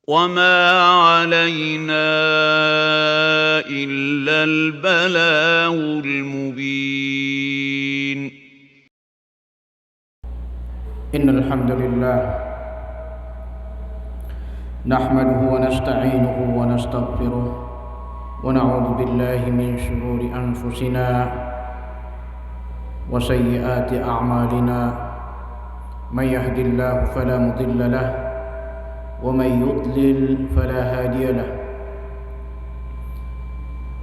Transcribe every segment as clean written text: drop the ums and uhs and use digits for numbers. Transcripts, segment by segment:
وما علينا إلا البلاغ المبين. إن الحمد لله نحمده ونستعينه ونستغفره ونعوذ بالله من شرور أنفسنا وسيئات أعمالنا. من يهد الله فلا مضل له ومن يضلل فلا هادي له.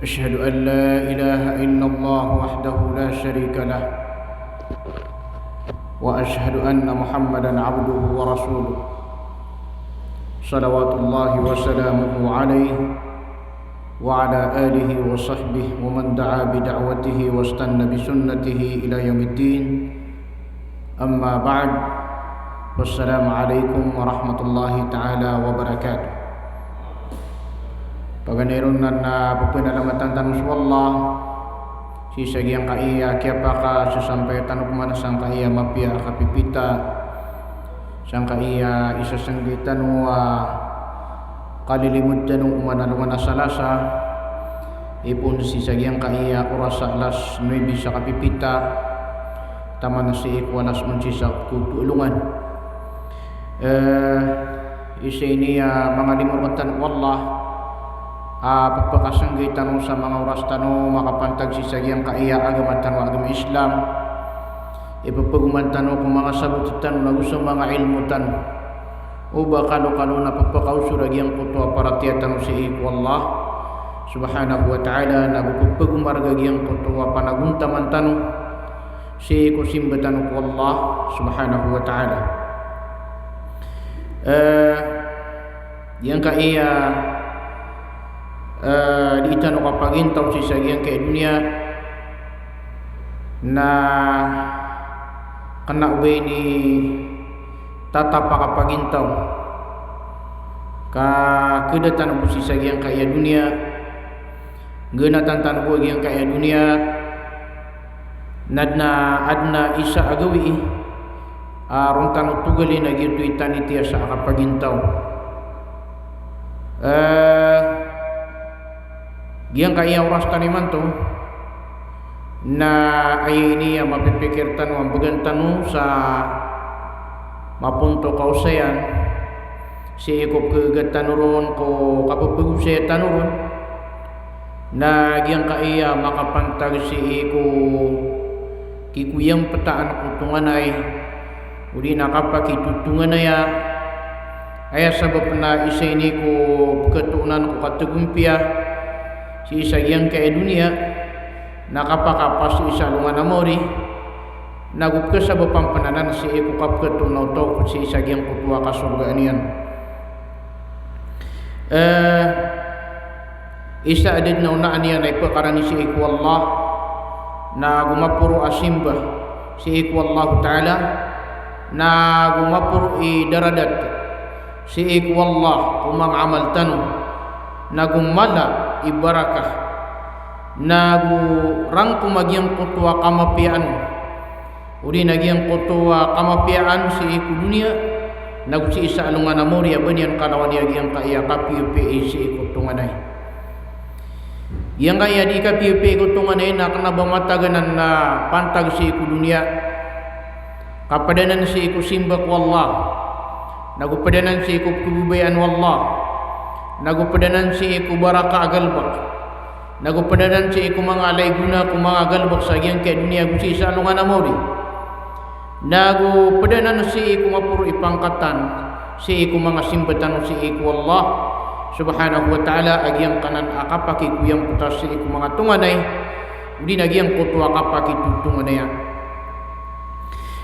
أشهد أن لا إله إلا الله وحده لا شريك له وأشهد أن محمدا عبده ورسوله صلوات الله وسلامه عليه وعلى آله وصحبه ومن دعا بدعوته واستنى بسنته إلى يوم الدين. أما بعد، والسلام عليكم ورحمة الله تعالى وبركاته. Paganirun na pagpinalamatan tanus wallah si sagyang kaiya kiapaka sasampai tanuk mana sang kaiya mapia kapipita sang kaiya isasanggitan wa kalilimut tanung umanalungan asalasa ipun si sagyang kaiya urasa alas nuibi sa kapipita taman si ikwalas unsi sa kutulungan. Isa ini mga limuratan wallah pagpakasanggitan sa mga oras tano makapantag si sagyang kaiya agama tano agama Islam ipapaguman tano kung mga sabot tano na gusto mga ilmu tano o ba kalo-kalo na pagpakausura giyang kuto aparatiya tano si iku Allah subhanahu wa ta'ala na pagpagumarga giyang kuto panaguntaman tano si iku simba tano ko Allah subhanahu wa ta'ala. Yang kaiya di itano kapagintaw si sagyang kay dunia na kana uwi ni tatapa kapagintaw ka kedatan po si sagyang kaya dunia genatan po gyang kaya dunia adna isa agawi runtan tugali na gitu itani tiya sa kapagintaw. Giyang kaya oras taniman to na ay ini mapipikir tanu ang bagan tanu sa mapunto kausayan si ikop kegatanuron ko kapapagusaya tanuron na giyang kaya makapantag si iku kikuyang pataan kutungan ay uli nakapakitutungan ay ay sabab na isa ini ko ketuunan ko katugumpia si sagyang kay dunia nakapakapas isa lungan amori nagup ka sa pampananan si iku kapketunaw to si sagyang kutuwa ka surgaan yan. Isa adid na unaan yan ay pakarani si iku Allah na gumapuro asimba si iku Allah ta'ala na gumapuro idaradat si iku Allah kumang amal tanu na gumala ibarakah nagu rangku magyang kutuwa kamapian uli nagyang kutuwa kamapian si iku dunia nagu si isa alungan amori abanian kalawan yagyang kaya kapiupi si iku tunganay yang kaya di kapiupi iku tunganay na kanabamataгаnan na pantag si iku dunia kapadanan si iku simbak wallah nagupadanan si iku kububayan wallah nagupadanan si iku baraka agalbak nagupadanan si iku mga alayguna ku mga agalbak sa giyang kay dunia gusi sa alungan amori nagupadanan si iku mapuro ipangkatan si iku mga simbatan si iku Allah subhanahu wa ta'ala agyang kanan akapaki kuyang putas si iku mga tunganay udi nagyang kutu akapaki tutunganay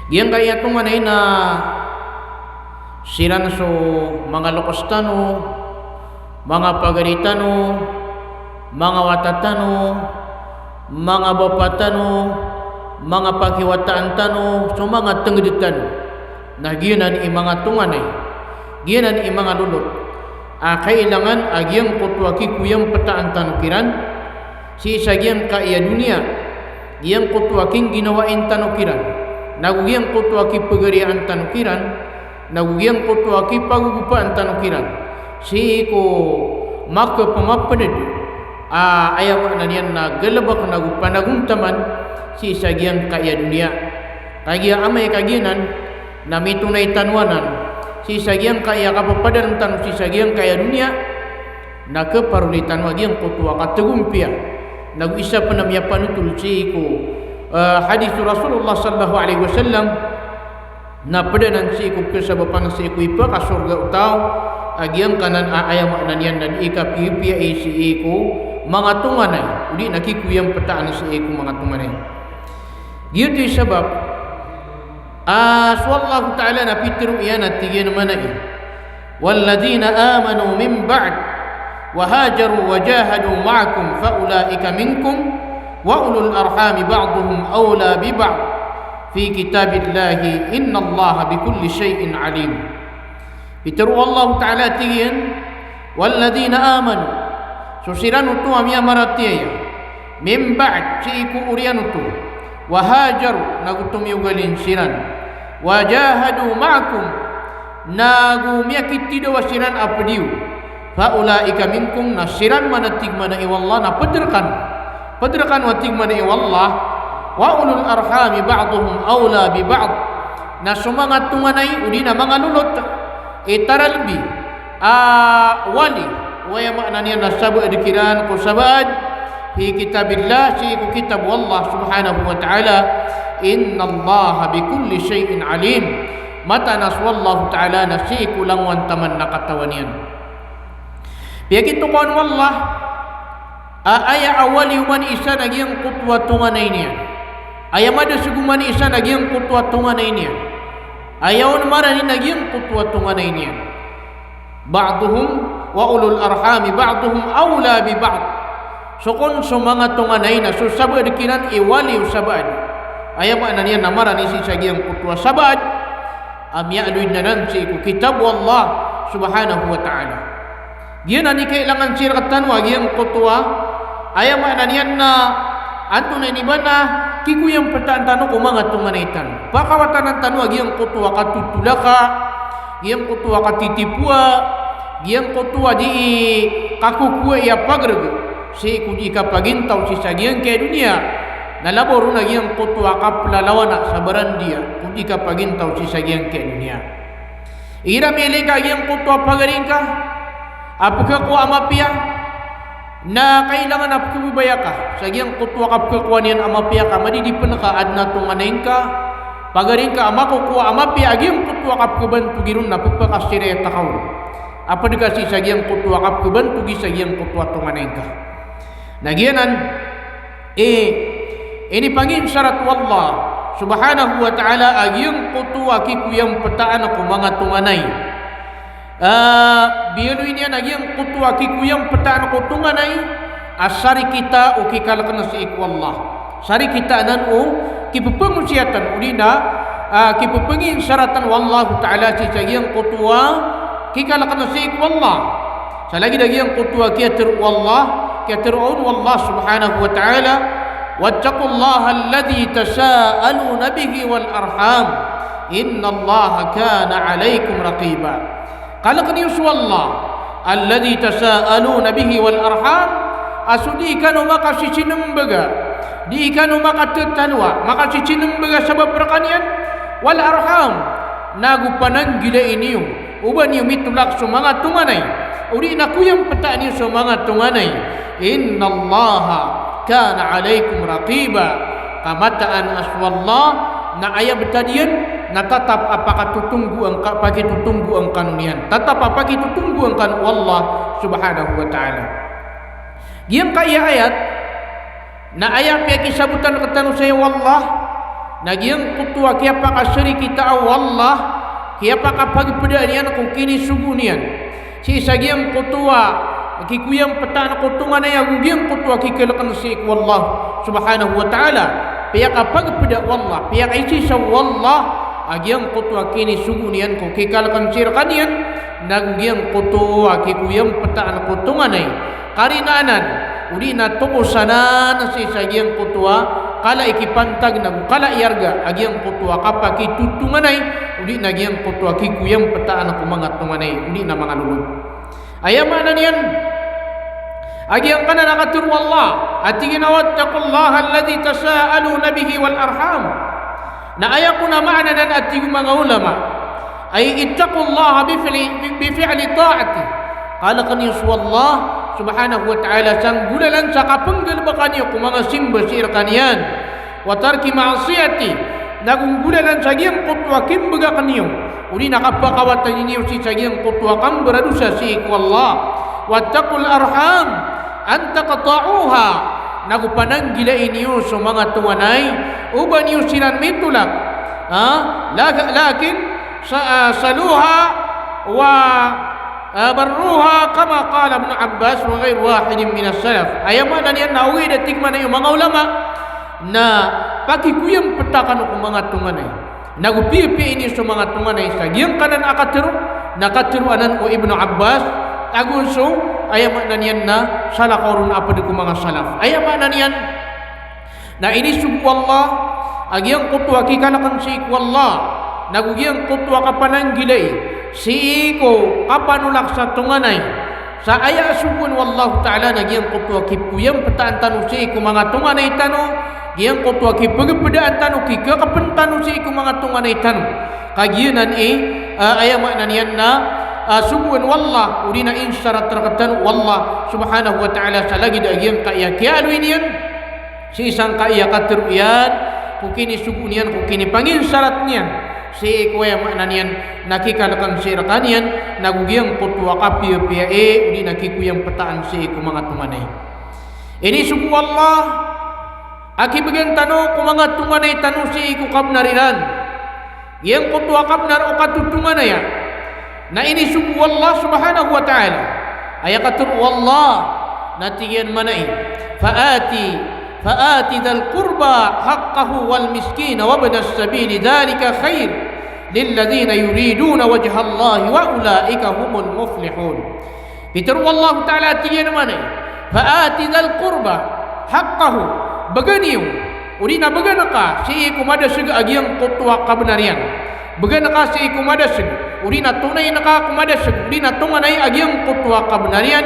giyang kaya tunganay na siran so mga lokostano mga pagaritano, mga watatano, mga bapatano, mga pakiwataan tano, so mga tengeditan na giyanan mga tunganay, giyanan mga lulot. Kailangan agyang kutwaki kuyang pataan tanukiran, si sagyang kaya dunia, giyang kutwaking ginawain tanukiran, nagugiyang kutwaki pagarian tanukiran, nagugiyang kutwaki pagugupaan tanukiran. si ko maka pemapened ayam nanian na gelebak nagu panagum taman si sagian kaya dunia kagia amai kagianan nami tunai tanwanan si sagian kaya kapapadan tan si sagian kaya dunia na keparulitan wagi yang kutua kategumpia nagu isa penamia panutul si ko hadis Rasulullah sallallahu alaihi wasallam na padanan si ko kesabapan si ko ipa ka surga utaw agian kanan ayam nanian dan ika pipia si ko mga tunganay uli nakikuyang pataan si ko mga tunganay gitu sebab swallahu ta'ala na pitru iyan at tigyan manay walladina amanu min ba'd wa hajaru wa jahadu ma'akum faulaika minkum wa ulul arhami ba'duhum awla bi ba'd fi kitabillahi innallaha bikulli syai'in alim pitru Allah ta'ala tigyan walladina amanu susiran utu amia maratiya min ba'd si iku urian utu wa hajaru nagutum yugalin siran wa jahadu ma'akum nagu miyakitido wasiran apdiu fa ulaika minkum nasiran manatig mana iwallah na padrakan watig mana iwallah wa ulul arhami ba'duhum awla bi ba'd na sumangat tunganay uli na mga lulot itaralbi wali waya makna niya nasabad dikiran ko sabad fi kitabillah si ku kitab Allah subhanahu wa ta'ala innallaha bikulli syai'in alim mata naswallahu ta'ala na si ku langwan taman nakatawanian biya kito kawan wallah aya awali man isa nagyang kutwa tunganay niya aya mada suguman isa nagyang kutwa tunganay niya ayaw marani nagyang kutwa tunganay niya ba'duhum wa ulul arhami ba'duhum awla bi ba'd sukon mga tunganay na susabad kinan iwali usabad aya ba naniya namara ni si sagiang kutwa sabad amya aluid na nan si kitab Allah subhanahu wa ta'ala giyan ni kailangan siratan wa giyang kutwa aya ba naniya na anto na nibana kikuyang pertantano ko mga tunganaytan pakawatan ng tanwa giyang kutwa katutulaka giyang kutwa katitipua giyang kutwa di kakukua iya pagrego si kuji kapagintaw si sagiang kaya dunia nalaboro na giyang kutwa kaplalawana sa barandia kuji kapagintaw si sagiang kaya dunia iramili ka giyang kutwa pagaring ka apaka ko amapia na kailangan apakubaya ka sagiang kutwa kapakwa niyan amapia ka madidipan ka adna tunganain ka pagaring ka amakukuha amapia giyang kutwa kapakabantu girun na pagpakasiraya takaw apa dikasih sagiang kutwa kapakabantu gi sagiang kutwa tunganain ka nagianan ini pangin syarat wallah subhanahu wa ta'ala agyang kutwa kikuyang pataan ako mga tunganay biyalo ini agyang kutwa kikuyang pataan ako tunganay asari kita o kikalakan na si ikwallah sari kita nan o kipupangusyatan uli na kipupangin syaratan wallahu ta'ala si sagyang kutwa kikalakan na si ikwallah sa lagi dagyang kutwa kiyatir wallah كترون والله سبحانه وتعالى واتقوا الله الذي تساءلون به والأرحام إن الله كان عليكم رقيبا قال يسوى الله الذي تساءلون به والأرحام أسودي كانوا مقاسي سنمبغا دي كانوا مقاسي تتنوى مقاسي سنمبغا سبب رقانيا والأرحام ناغو pananggila iniyo uban yung mitulak sumangat tunganay uri na kuyang pataan yung sumangat tunganay innallaha kana alaikum raqiba kamataan aswallah na ayat betadian na tatap apakah tutunggu angka pagi tutunggu angkanunian tatap apakah tutunggu angkan Allah subhanahu wa ta'ala yang kaya ayat na ayat yang kisabutan ketanu saya wallah na yang kutua kia apakah seri kita wallah kia apakah pagi pedanian ku kini sugunian si sagiang kutua kikuyang pataan kutungan ay agugiyang kutwa kikalakan si wallah subhanahu wa ta'ala pihak apag pada wallah pihak isi sa wallah agiyang kutwa kini sugunian ko kikalakan sirkanian nagugiyang kutwa kikuyang pataan kutungan ay karinanan uli na tukusanan si sagiyang kutwa kala ikipantag nagu kala iarga agiyang kutwa kapag kitutungan ay uli na agiyang kutwa kikuyang pataan kumangat tungan ay uli na mga lulod Ayam mana nian? Agi yang kana nakatur wallah. Atingin wattaqullaha alladhi tasaaluna bihi wal arham. Na ayakuna ma'na dan atingin mga ulama. Ay ittaqullaha bifi'li ta'ati. Qala kan yuswallah subhanahu wa ta'ala sang gulalan sa kapenggal bakaniyo kung mga simbasir kaniyan. Wa tarki ma'asiyati. Nagunggulalan sa giyang kutwa kimbaga kaniyo. Uli nakapakawatan niyo si sa giyang kutwa kang beradusa si iku Allah. Wattaqul arham anta qata'uha. Nagupananggila inyo sa mga tuwanay uban niyo silan mitulak. Lakin saluha wa barruha kama qala Ibn Abbas wa ghayr wahidin min as-salaf. Ayama na niyan nauwi dating man yung mga ulama na pakikuyang petakan ko mga tunganay. Nagupipi ini sa mga tunganay sa giyang kanan akatiru nakatiruanan o Ibn Abbas aguso ayama na niyan na salakaurun apa di mga salaf. Ayama na niyan na ini subu Allah agiyang kutwa kikalakan si iku Allah nagugiyang kutwa kapananggilay si iku kapanulak sa tunganay sa aya subun wallahu ta'ala nagiyang kutwa kipuyang petaan tanu si iku mga tunganay tanu giyang kutwa kipagpedaan tanu kikakapan tanu si iku mga tunganay tanu kagiyanan ayama na niyan na subun wallah urina insyarat terkatan wallah subhanahu wa ta'ala sa lagi dagiyang kaya kialu iniyan si isang kaya katiruyan kukini subun yan kukini pangin syarat niyan si kuya maknanian nakikalakan si rakanian nagugiyang kutwa kapiya uli nakikuyang petaan si ku mga tumanay ini suku Allah aki bagian tanu ku mga tumanay tanu si ku kabnariran yang kutwa kabnar o katutumanaya na ini suku Allah subhanahu wa ta'ala ayakatur wallah natiyan manay فآت ذا القربى حقه والمسكين وابن السبيل ذلك خير للذين يريدون وجه الله وأولئك هم المفلحون بترو الله تعالى تيان مني فآت ذا القربى حقه بغنيو urina beganaka siiku madasig agiyang kutwa kabnarian beganaka siiku madasig urina tunay naka kumadasig urina tunganay agiyang kutwa kabnarian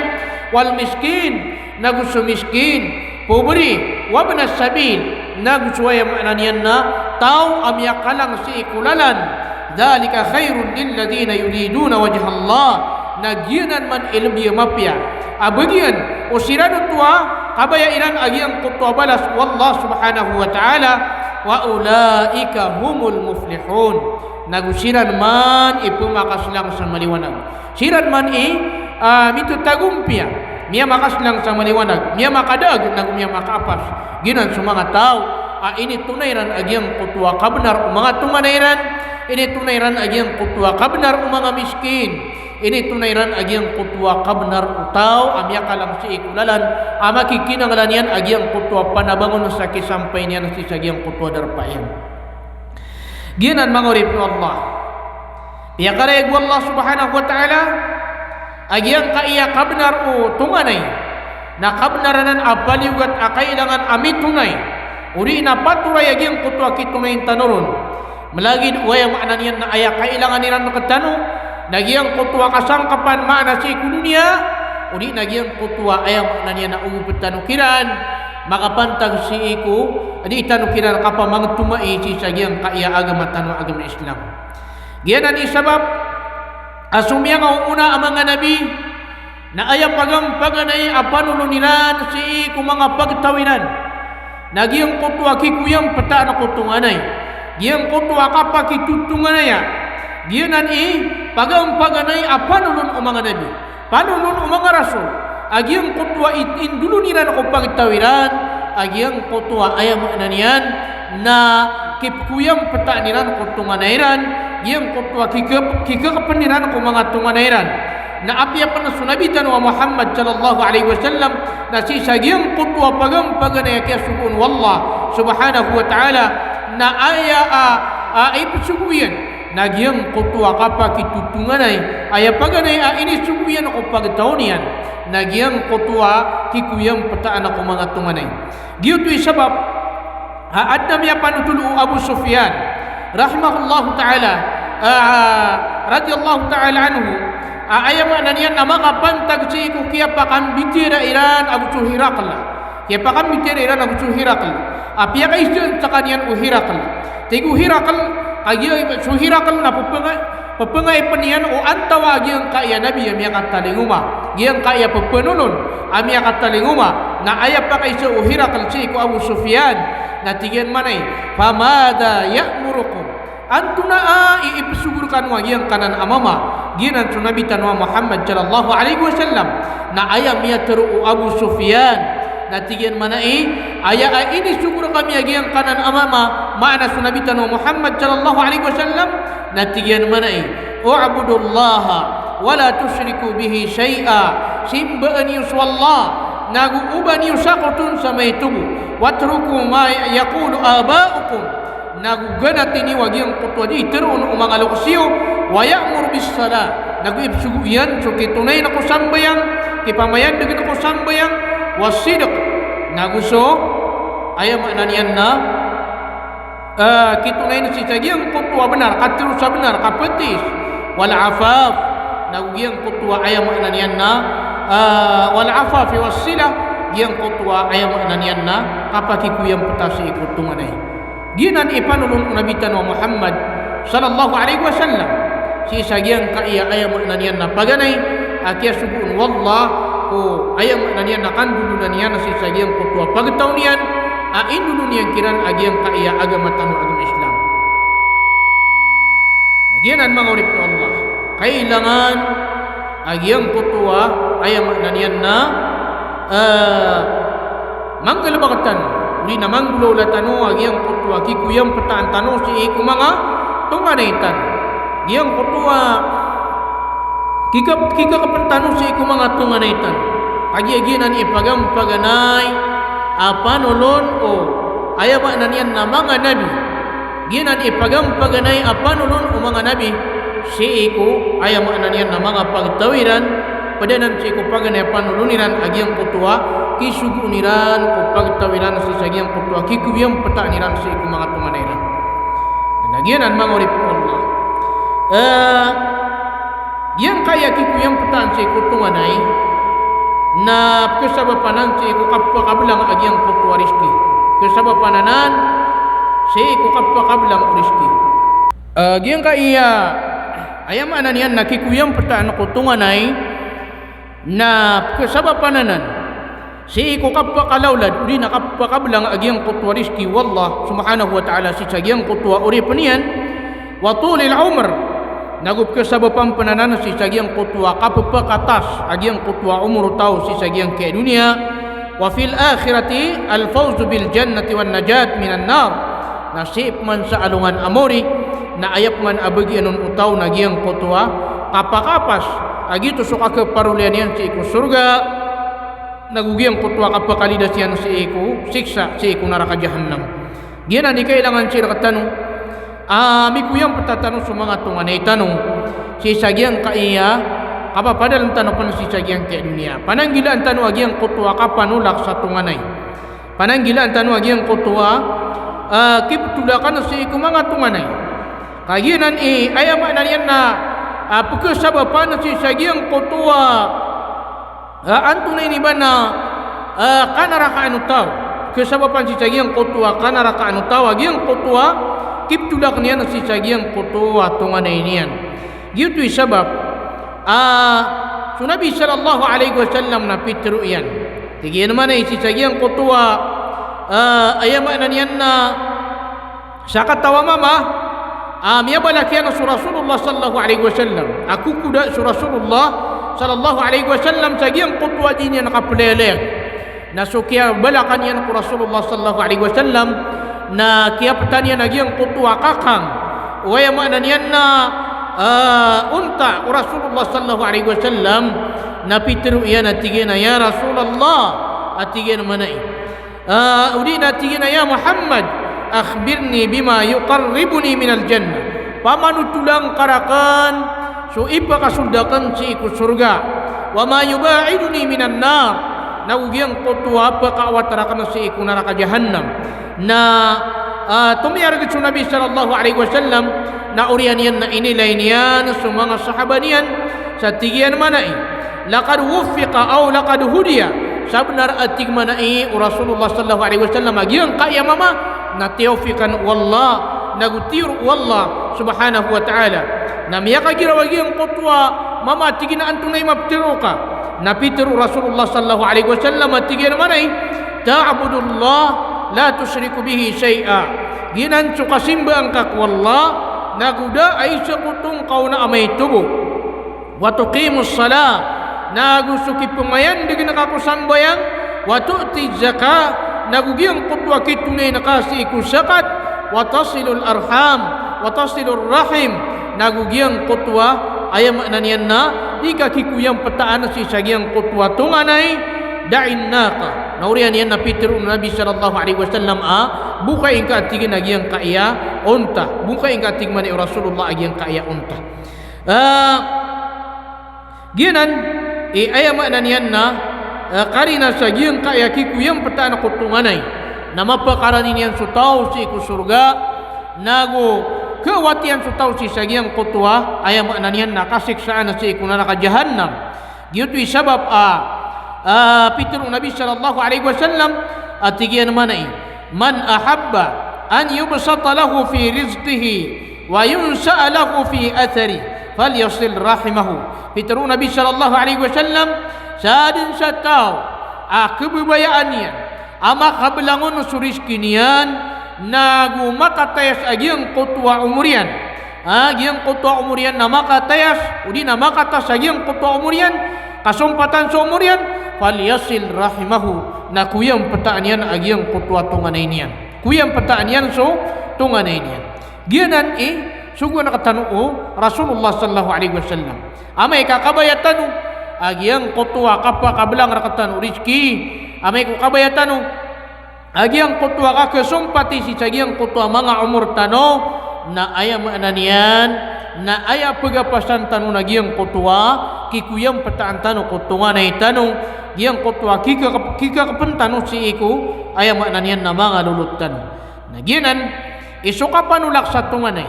wal miskin nagusu miskin pobri wabna sabil nagsuwaya mananian na tau amya kalang si ikulalan dalika khairun lil ladina yuriduna wajha Allah nagianan man ilmi mapya abagian usiranu tua kabaya iran agiyang kutwa balas wallah subhanahu wa ta'ala wa ulaika humul muflihun nagusiran man ipumakaslang sa maliwanag siran man mitu tagumpia miya makaslang sa maliwanag miya makadag nagu miya makapas ginan sa mga tao ini tunayran agiyang kutwa kabnar mga tumanayran ini tunayran agiyang kutwa kabnar mga miskin ini tunayran agiyang kutwa kabnar utaw amya kalang si ikulalan makikinanglan yan agiyang kutwa panabangon sa kisampay niyan si agiyang kutwa darpayan ginan mga urip Allah ya kareg Allah subhanahu wa ta'ala agiyang kaiya kabnar o tunganay na kabnaranan abaliugat akailangan amit tunay uri na paturay agiyang kutwa kitunay tanurun malagid waya maanan yan na aya kailangan nilang nakatano nagiyang kutwa kasangkapan maana si kununia uri nagiyang kutwa aya maanan yan na umupit tanukiran makapantag si iku adi tanukiran kapamang tumai si sagiyang kaiya agama tanu agama Islam giyanan isabab asumya nga una ang mga nabi na ayang paganay apanuluniran si iku mga pagtawinan nagiyang kutwa kikuyang pata na kutunganay giyang kutwa kapakitutunganaya giyanan paganay apanulun o mga nabi panulun o mga rasul agiyang kutwa itinduluniran o pagtawiran agiyang kutwa ayang mananian na kipkuyang pata niran kutunganayran yang kutwa kikapaniran ko mga tumanayran na apya pa na sunabitan wa Muhammad sallallahu alaihi wasallam na si sagyang kutwa paganay kaya subun wallah subhanahu wa ta'ala na aya ipasuguyan nagyang kutwa kapakitutunganay aya paganay ini suguyan ko pagtaonian nagyang kutwa kikuyang pataan ako mga tumanay giyuto isabab adnam ya panutulu Abu Sufyan rahimahullahu ta'ala radhiyallahu ta'ala anhu ayam nanian nama kapan tak ciku kia pakan bicara Iran abu cuhirakal kia pakan bicara Iran abu cuhirakal apia ka isu cakanian uhirakal tigu hirakal agi cuhirakal na pepengai penian o antawa agi ang kaya nabi yang kata linguma yang kaya pepenunun ami kata linguma na ayam pakai isu uhirakal ciku Abu Sufyan na tigian manai famada ya'murukum antuna iipsugurkan wa yang kanan amama ginan Nabi tanwa Muhammad sallallahu alaihi wasallam na ayam ya teru Abu Sufyan na tigian manai aya ini syukur kami yang kanan amama mana Nabi tanwa Muhammad sallallahu alaihi wasallam na tigian manai u'budullah wa la tusyriku bihi syai'a simbaan yusallah nagu uban yusaqutun samaitubu watruku ma yaqulu aba'ukum nagu ganatini wagiang putwadi terun umangaluksiyo wa ya'mur bis salat nagu ibsuguyan so kitunay na ko sambayang kipamayan dengan ko sambayang wasidq nagu so ayam ananian na kitunay na si sagiang putwa benar katiru sa benar kapetis wal afaf nagu giang putwa ayam ananian na wal afaf wasila giang putwa ayam ananian na kapakiku yang petasi ikutunganay ginan ipanulun Nabi tanwa Muhammad sallallahu alaihi wasallam si sagian ka iya ayam nanian na paganay akia subun wallah ko ayam nanian na kan dulu nanian si sagian ko tua pagtaunian a indulun yang kiran agian ka iya agama tanwa agama Islam ginan mangurip Allah kailangan agian ko tua ayam nanian na mangkalabagatan uli namang gulo latano agiang kutua kikuyang petaan tano si iku mga tunganaitan giang kutua kika kapantano si iku mga tunganaitan agiaginan ipagam paganay apanulon o ayama nanian na mga nabi ginan ipagam paganay apanulon o mga nabi si iku ayama nanian na mga pagtawiran padanan si iku paganay apanuluniran agiang kutua kisuguniran ko pagtawiran si sagiang kutua kikuyang petaniran si iku mga tumanairan nagianan mangurip Allah yang kaya kikuyang petan si iku tumanay na kesabapanan si iku kapakabelang agiang kutua rizki kesabapananan si iku kapakabelang rizki yang kaya ayam ananian na kikuyang petan ko tumanay na kesabapananan si iku kapakalaulad uri na kapakabelang agiang kutua rizki wallah subhanahu wa ta'ala si sagiang kutua uri penian wa tulil umr nagup kesabapan penanan si sagiang kutua kapapakatas agiang kutua umur tau si sagiang ke dunia wa fil akhirati al fawzu bil jannati wan najat minan nar nasib man sa alungan amori na ayap man abagi anun utaw nagiang kutua kapakapas agito suka keparulian yan si iku surga nagugiang kutua kapakalidas yan si iku siksa si iku neraka jahannam giana di kailangan sila katano mikuyang patatano sa mga tunganay tanong si sagiang kaiya kapapadalang tanong pa si sagiang kaya dunia pananggilaan tanong agiang kutua kapanulak sa tunganay pananggilaan tanong agiang kutua kiptulakan si iku mga tunganay kagianan ayama na yan na pagkasabapan si sagiang kutua antun na iniba na kanaraka anu tau kesabapan si sagiang kutua kanaraka anu tau agiang kutua kiptulak niyan si sagiang kutua tunganay niyan gitu isabab Nabi sallallahu alaihi wasallam na pitru yan tigian mana si sagiang kutua ayama na niyan na sa katawa mama miyabalakian su Rasulullah sallallahu alaihi wasallam aku kuda su Rasulullah sallallahu alaihi wasallam sagiang kutua din yan nakapelelek na so kaya balakan yan ku Rasulullah sallallahu alaihi wasallam na kaya petanian agiang kutua kakang waya mana yan na unta ku Rasulullah sallallahu alaihi wasallam na pitru yan atigena ya Rasulullah atigena manai udi na atigena ya Muhammad akhbirni bima yuqarribuni minal jannah pamanutulang karakan so ipakasundakan si iku surga wa ma yubaiduni minan nar naugiang kutua pakawatarakan si iku neraka jahannam na tumiyar ke Nabi sallallahu alaihi wasallam na urian yan na inilay niyan sa mga sahabanian satigian manai laqad wuffiqa aw laqad hudiya sabnar atig manai Rasulullah sallallahu alaihi wasallam agian kaya mama na taufikan wallah nagutir wallah subhanahu wa ta'ala na miyaka gira wagian qutwa mama tigina antunay mabtiruka na pitir Rasulullah sallallahu alaihi wasallam atigian manai ta'budullah la tusyriku bihi syai'a ginan sukasimba angkak wallah naguda ay sakutung kau na amay tubo wa tuqimus salat nagusuki pemayan dengan aku sambayang wa tu'ti zakah nagugiang qutwa kitunay nakasi iku zakat wa tasilul arham wa tasilur rahim nagugiang qutwa ayam nanian na ika kikuyang petaan si sagiang qutwa tunganay da'in naqa naurian yan napitir Nabi sallallahu alaihi wasallam buka ingka atigin agiang kaya unta buka ingka atig mani Rasulullah agiang kaya unta ginan ayam nanian na karina sagiang kaya kikuyang petaan kutunganay nama pekaran ini yang sutau si ku surga nago kewatian sutau si sagiang kutwa ayam nanian na kasiksaan si ku neraka jahannam gitu sabab pitur Nabi sallallahu alaihi wasallam atigian manai man ahabba an yubsata lahu fi rizqihi wa yunsa lahu fi athari falyasil rahimahu pitur Nabi sallallahu alaihi wasallam sadin satau kebebayaannya ama kabelangon suriskinian nagu makatayas agiang qutwa umurian agiang qutwa umurian nama katayas udi nama kata sagiang qutwa umurian kasumpatan seumurian falyasil rahimahu na kuyang petaanian agiang qutwa tunganainian kuyang petaanian so tunganainian gianan sungguh nakatanu Rasulullah sallallahu alaihi wasallam amay kakabayatanu agiang qutwa kapa kabelang nakatanu rizki amay ko kabayatanu agiang qutwa ka kesumpati si sagiang qutwa mga umur tano na ayam ananian na aya pegapasan tanu nagiang qutwa kikuyang petaan tanu kutungan ay tanu giang qutwa kika kapentanu si iku ayam ananian na mga lulut tanu nagianan isuka panulak sa tungan ay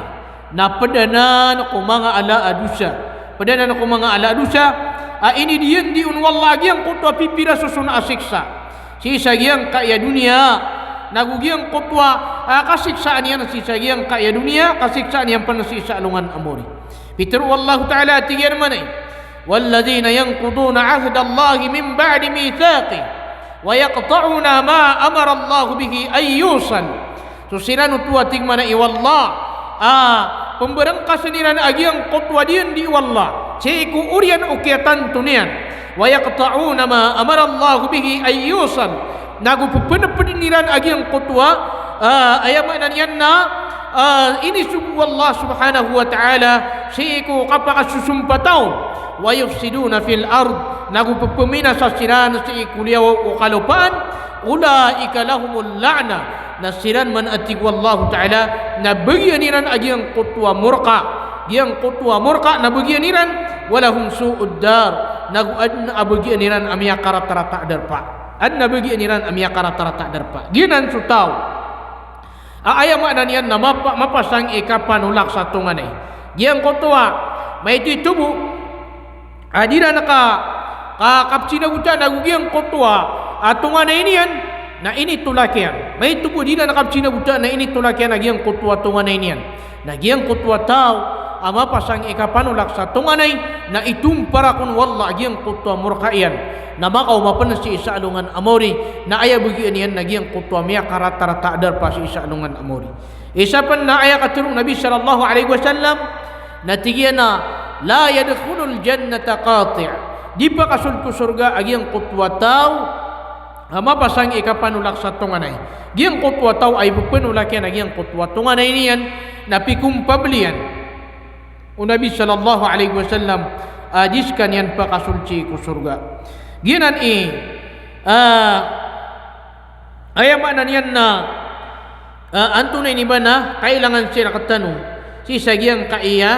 na padanan ko mga ala adusa padanan ko mga ala adusa ini diyan di unwallah giang qutwa pipira susuna asiksa si sagiang kaya dunia nagugiang qutwa kasiksaan yan si sagiang kaya dunia kasiksaan yan panasi sa alungan amori pitur wallahu ta'ala tiyan manay walladhina yanquduna ahda Allahi min ba'di mithaqi wa yaqta'una ma amara Allah bihi ayyusan so siranu tuwa ting manay wallah pemberang kaseniran agiang qutwa diyan di wallah siku urian ukiatan tunian wa yaqta'una ma amara Allah bihi ayyusan nagu peniran agiang qutwa ayam nanian na ini sungguh Allah subhanahu wa ta'ala siku kapaka susumpataw wa yufsiduna fil ard nagu pemina sa siran siku liyaw o kalupaan ulaika lahumul la'na nasiran man atig wallahu ta'ala na bagianiran agiang qutwa murqa giang qutwa murqa na bagianiran walahum su'ud dar nagu adna abagianiran amya karatarata darpa adna bagianiran amya karatarata darpa ginan sutaw ayam ananian na mapasang ikapanulak sa tunganay giang qutwa may titubo adira naka kapsinagutan nagu giang qutwa tunganay niyan na ini tulakyan may tubo dila nakapsinagutan na ini tulakyan agiang qutwa tunganay niyan na giang qutwa tao ama pasang ikapanulak sa tunganay na itumpara kun wallah agiang qutwa murkaian na makaw mapanas si isa alungan amori na aya bagian yan nagiang qutwa miya karatarata adar pa si isa alungan amori isa pan na aya katurong Nabi sallallahu alaihi wasallam na tigiyan na la yadkhulul jannata qati' di pa kasul ku surga agiang qutwa tao ama pasang ikapanulak sa tunganay giang qutwa tao ay pupanulak yan agiang qutwa tunganay niyan na pikum pablian o Nabi sallallahu alaihi wasallam adiskan yan pa kasulci ku surga ginan ayaman yan na antunay ni ba na kailangan sila katano si sagiang kaiya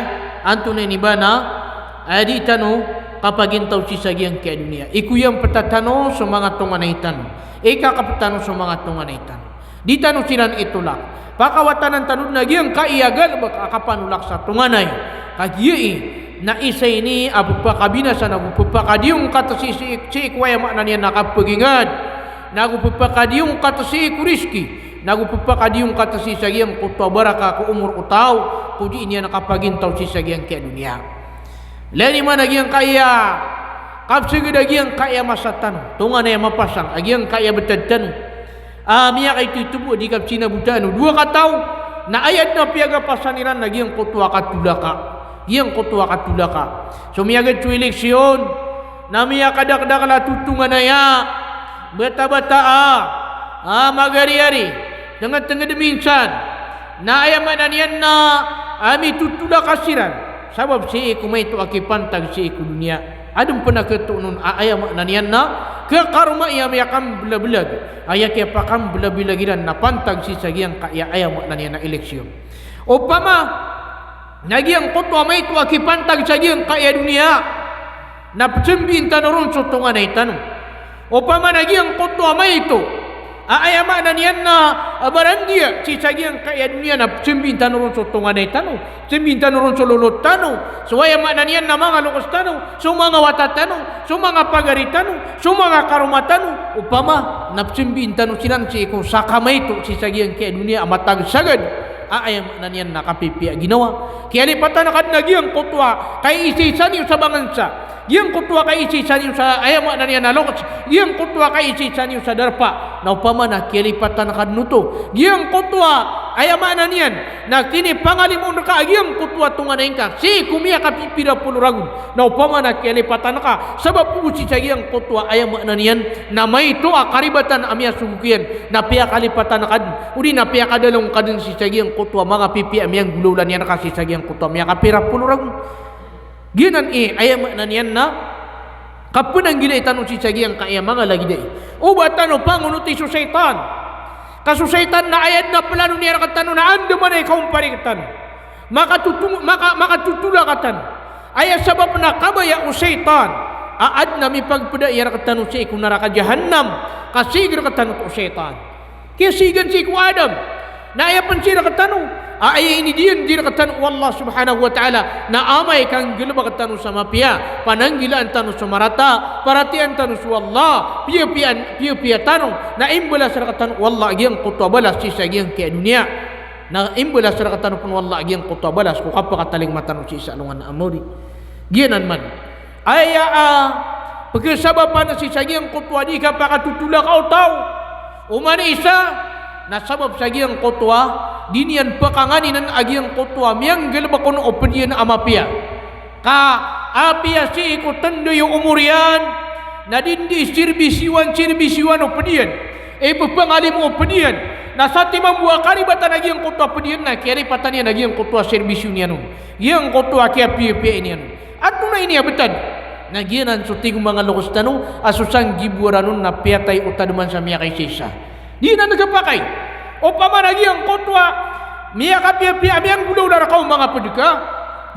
antunay ni ba na adi tano kapag intaw si sagiang kaya dunia ikuyang patatano sa mga tunganaytan ikakapatano sa mga tunganaytan di tano silan itulak pakawatan ng tanod na giyang kaiyagal baka kapanulak sa tunganay kagiyi na isa ini apapakabinasan apapakadiung kata si kuaya makna niya nakapagingad nagupapakadiung kata si kuriski nagupapakadiung kata si sagiang kutwa baraka ku umur utaw puji niya nakapagintaw si sagiang kaya dunia lani mana giang kaya kapsige dagiang kaya masatan tunga na yang mapasang agiang kaya betadtan miya kay tutubo di kapsina budano dua kataw na ayat na piaga pasaniran na giang kutwa katulaka yang kutwa katulaka so miya gad eleksyon na miya kadakdakla tutungan na ya bata-bata magari-ari dengan tengah deminsan na ayamanan yan na ami tutulaka siran sabab si iku may ito akipantag si iku dunia adong pernah ketunun ayamanan yan na ke karma iya miyakan belag-belag ayak ya pakam belag-belagiran na pantag si sagiang kaya ayamanan yan na eleksyon upama nagiang kutwa may ito akipantag sagiang kaya dunia na psembin tanurun sotongan ay tanong upama nagiang kutwa may ito ayamanan yan na barandia si sagiang kaya dunia na psembin tanurun sotongan ay tanong psembin tanurun solulot tanong so ayamanan yan na mga lukas tanong so mga wata tanong so mga pagari tanong so mga karuma tanong upama na psembin tanong sinan si ikong sakamay ito si sagiang kaya dunia amatag sagad ayamanan yan nakapipia ginawa kaya lipatan nakad nagiang kutwa kay isisan yung sa bangansa giyang kutwa kay isisan yung sa ayamanan yan nalokas giyang kutwa kay isisan yung sa darpa na upama na kaya lipatan nakad nuto giyang kutwa ayamanan yan na kini pangalimon ka giyang kutwa tunganayin ka si kumia kapipira puluragun na upama na kaya lipatan ka sabab usi sa giyang kutwa ayamanan yan na may ito karibatan amya sugukian na piya kalipatan nakad udi na piya kadalong kadin si sa giyang kutwa mga pipi amyang gululan yan kasi sa giyang kutwa miya kapira puluragun ginan ayamanan yan na kapunang gila itanong si sagi ang kaya mga lagi day ubat tanong pangunuti su syaitan kasu syaitan na ayat na plano niya katano na ando man ay kaumpari katano makatutula katano ayat sabab na kabaya o syaitan aad na mi pagpada iya katano si iku naraka jahannam kasigir katano to syaitan kaya sigan si iku Adam na ayat pansira katano ay ini dia katan Allah subhanahu wa ta'ala na amay kang gilba katan sa mapia pananggilan tanu sa marata paratian tanu sa Allah piya tanong na imbala sa katan wallah agiyang kutwa balas si sagiyang kaya dunia na imbala sa katan pun wallah agiyang kutwa balas ko kapakataling matanong si isa alungan na amori giyanan man pagkasababan na si sagiyang kutwa di ka pakatutula ka o tao umani isa na sabab sagiyang kutwa dinian pakanganinan agiang kutwa miyang gelba kono opedian amapia ka apia si ko tendo yung umurian na dindi sirbisiwan opedian papangalim opedian na sa timang buwa karibatan agiang kutwa opedian na kiri patanian agiang kutwa serbisiun yan yang kutwa kaya pia niyan at na ini abetad na gianan suting mga lokos tanong asusang giburanun na piatay utaduman sa miya kay sisa di na nagapakay o pamanagi ang kutwa miya kapia-pia miyang gulaw na rakaw mga pedika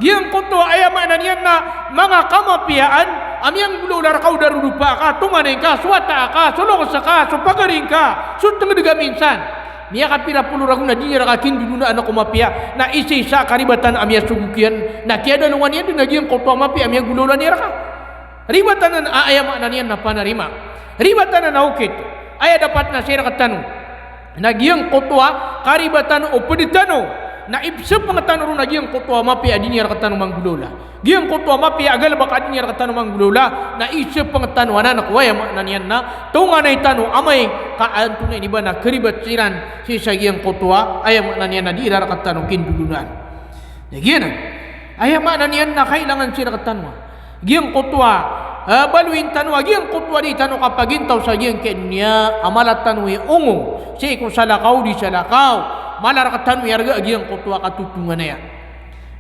giyang kutwa ayamanan yan na mga kamapiaan amiyang gulaw na rakaw darudupa ka tunganin ka suwata ka sulong sa ka supagaring ka sutengediga minsan miya kapira puluragun na di rakakin dulu na anak kumapia na isa karibatan amiyang sugukian na kaya dalungan yan din na giyang kutwa mapia amiyang gulaw na niya raka ribatan na ayamanan yan na panarima ribatan na naukit ay dapat na siya rakatanong nagyang kutwa karibatan o peditano na ibsa pangatano nagyang kutwa mapi adini rakatano manggulola giyang kutwa mapi agal baka adini rakatano manggulola na isa pangatano anak waya nanian na tunga na itano amay kaanto na iba na karibat siran si sagiyang kutwa ayam nanian na di rakatano kindulunan nagyan ayam nanian na kailangan si rakatano giyang kutwa baluin tanu agiang kutwa di tanu kapagintaw sa agiang kenya amalat tanu ungo si kung salakaw di salakaw malar ka tanu yarga agiang kutwa katutungan na yan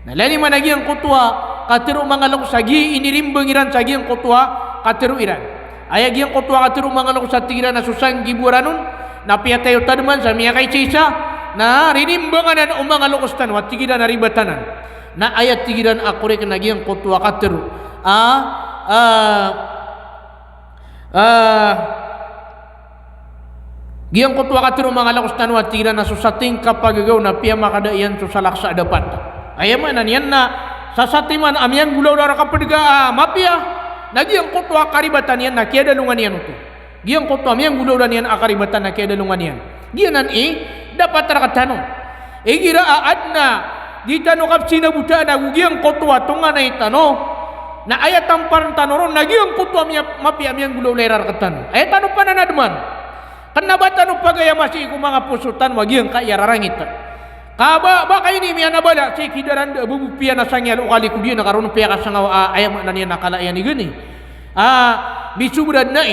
nalani man agiang kutwa katiro mga long sagi inirimbangiran sa agiang kutwa katiro iran ay agiang kutwa katiro mga long sa tigiran na susang giburanun na piyatayo taduman sa miya kay sisa na rinimbanganan o mga lokos tanu at tigiran na ribatanan na ayat tigiran akurek na agiang kutwa katiro giyang kutwa katiro mga lakos tanwa tira na susating kapagagaw na piya makadaiyan so sa laksa dapat ayaman na niyan na sasatiman amian gulau dara kapediga mapia nagiang kotwa karibatan yan na kiada lungan yan uto giang kotwa amian gulau dan yan akaribatan na kiada lungan yan gianan dapat tarakatano gira adna di tano kapsina buta na giang kotwa tunga na itano na ayat tamparan tanoron nagiang kotwa mapia amian gulau lerar katano ayat tano pananadman kenapa tano pagaya masih iku mga pusutan wagiang kaya rarangita kaba baka ini miya nabala si kidaran bubupian na sangya ukali ko diyan nakaroon piya ka sangaw ayam na niya nakalayan ni gani bisubrad na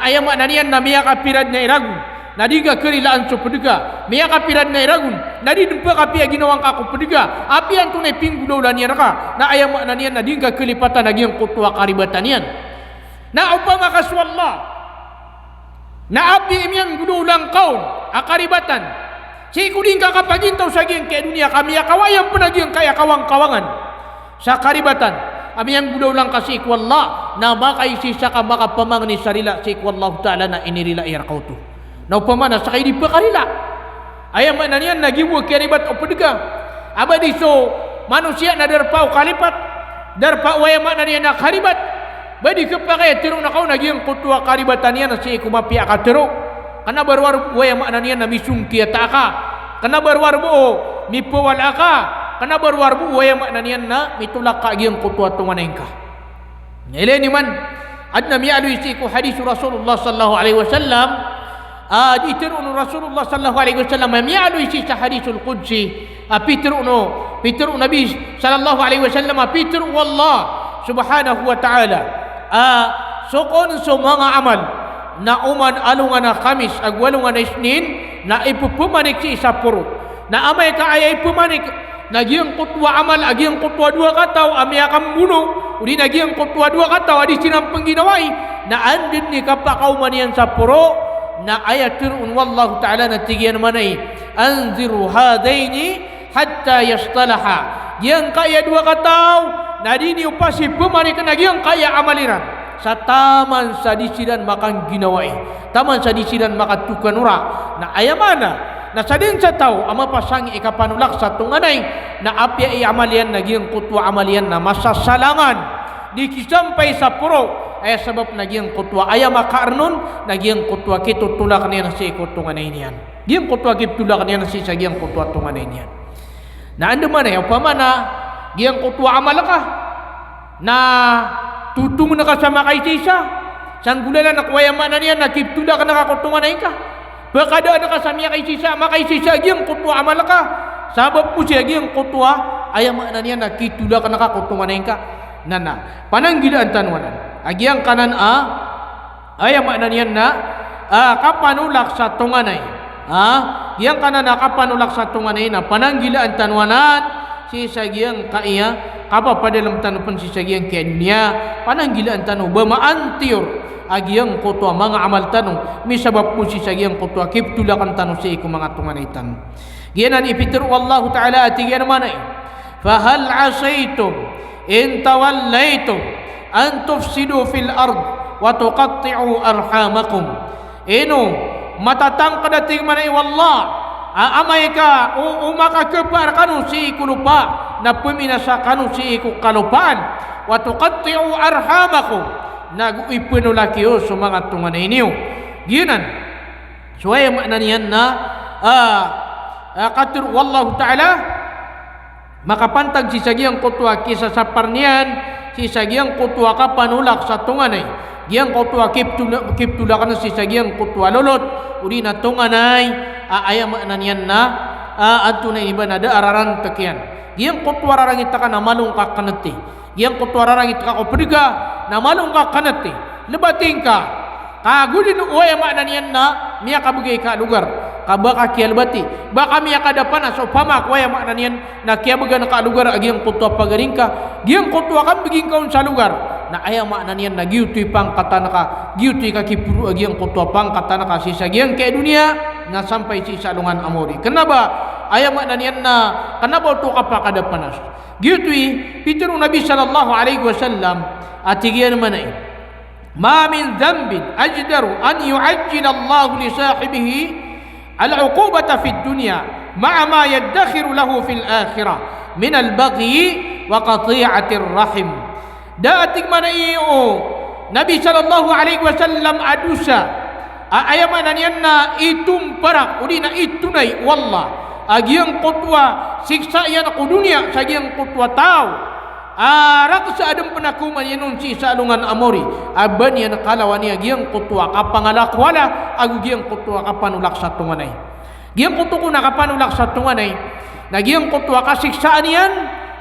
ayam na niya na miya kapirad na iragun nadiga kerilaan so pedega miya kapirad na iragun nadidumpa kapiya ginawang kako pedega apian tunay pinggulaw na niya naka na ayam na niya nadiga kelipatan nagyang kutwa karibatan yan na upama kaswallah na api imyang gudulang kaun akaribatan si kuding kakapagintaw sa giyang kaya dunia kami akawayang panagiyang kaya kawang-kawangan sa karibatan kami yang gudaw lang kasi ikwallah na makaisisa ka makapamang ni sarila si ikwallah ta'ala na inirila iyarkaw to na upamana sa kayo di pa karila ayaman na niyan nagiwag karibat o padaga abadi so manusia na darpaw kalipat darpaw ayaman na niyan na karibat badi kapakaya tirong na kao nagiyang kutwa karibatan niyan na si ikumapi akatiro kana barwar waya makna niya na misungki ataka kana barwar mo mipawal aka kana barwar mo waya makna niya na mitulak ka gyang kutwa tunganen ka ile ni man adna mi alu isi ko hadis Rasulullah sallallahu alaihi wasallam ditirun Rasulullah sallallahu alaihi wasallam mi alu isi sa hadisul qudsi pitirun nabi sallallahu alaihi wasallam pitirun wallah subhanahu wa ta'ala sokon so mga amal na uman alungan na Kamis agwalungan na Isnin na ipupumanik si isa purot na amay ka ay ipumanik nagiyang kutwa amal agiyang kutwa dua kataw amay akam muno uli nagiyang kutwa dua kataw adi sinampang ginawai na andin ni kapakauman yan sa puro na ayatirun wallahu ta'ala na tigyan manay anziru hadaini hatta yastalaha giyang kaya dua kataw na dini upasi pumanik nagiyang kaya amaliran sa taman sa disiran makang ginawai taman sa disiran makatukanura na ayamana na sa din sa tao ama pasang ikapanulak sa tunganay na apya iamalian naging kutwa amalian na masasalangan di kisampay sa puro ay sabab naging kutwa ayama kaarnon naging kutwa kitutulak niya na si ikutunganay niyan giyang kutwa kitutulak niya na si sa giyang kutwa tunganay niyan na ando man ay upamana giyang kutwa amalaka na tutung na kasama kay sisa sang gulala nakwayama na niya nakiptula ka nakakutungan na ka bakada na kasama kay sisa makay sisa giyang kutwa amal ka sabab po siya giyang kutwa ayama na niya nakitula ka nakakutungan na ka nana pananggilaan tanwanan agiyang kanan ayama na niya na kapanulak sa tunganay giyang kanan na kapanulak sa tunganay na pananggilaan tanwanan si sagiyang kaiya kapa pada dalam tanupan si sagiyang kenya pananggilaan tanu bamaantiyor agiyang kutwa mga amal tanu misabab po si sagiyang kutwa kiptulakan tanu si iku mga tunganaitan giyanan ipitir wallahu ta'ala atigiyan manay fahal asaytum in tawallaytum an tufsidu fil ard wa tuqatti'u arhamakum matatang kadating manay wallah amay ka umakakepar kanu si iku lupa na puminasa kanu si iku kalupaan wa tuqatti'u arhamakum nag-ipunulakiyo sa mga tunganay niyo ginan suwaya makna niyan na katur wallahu ta'ala makapantag si sagiyang kutwa kisa sa parnian si sagiyang kutwa ka panulak sa tunganay giyang kutwa kiptula ka na si sagiyang kutwa lulot uli na tunganay ayam na niyan na adto na iba na araran takyan giyang kutwa rarangit ka na malung ka kanati giyang kutwa rarangit ka o priga na malung ka kanati lebating ka kagudin ayam na niyan na miya kabugay ka lugar kabaka kialbati baka miya kadapan so pamak ayam na niyan na kiabaga na ka lugar agiyang kutwa pagaring ka giyang kutwa kan biging kaun sa lugar na ayam na niyan na giutoy pang katana ka giutoy ka kipuru agiyang kutwa pang katana ka sisa giyang kaya dunia na sampai si salungan amori kenapa ayam na niyan na kenapa to kapakadapanas giutoy piturong Nabi sallallahu alaihi wasallam atigiyan manay ma min dhanbin ajdaru an yu'ajjila Allah li sahibihi al-'uqubata fi dunya ma'a ma yaddakhiru lahu fil akhirah min al-baghi wa qati'atir rahim. Da ating mana iyo Nabi sallallahu alaihi wasallam adusa ayam ananian na itum parak udi na itunai wallah agiang kutwa siksa yan aku dunia sagiang kutwa tau arak sa adam penakuman yanon si salungan amori aban yan kalawan ya giang kutwa kapangalak wala agu giang kutwa kapanulak satunganay giang kutuko na kapanulak satunganay na giang kutwa kasiksaan yan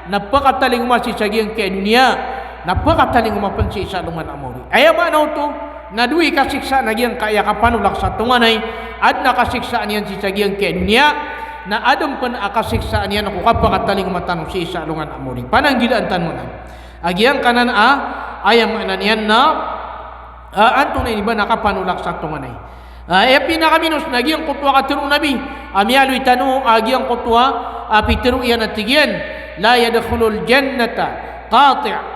napakataling masih sagiang ke dunia napakataling mapansi sa lungan amori ayam ano to nadui kasiksa na giyang kaya kapanulak sa tunganay at nakasiksaan yan si sagiang ke dunia na adam pan akasiksaan yan ako kapakataling matanong si sa lungan amori pananggilaan tanunan agiyang kanan ayam anan yan na anto na iba nakapanulak sa tunganay pinakaminos na giyang kutwa katiru nabi amiyaloy tanu agiyang kutwa pitiru yan at tigyan la yadkhulul jannata qati'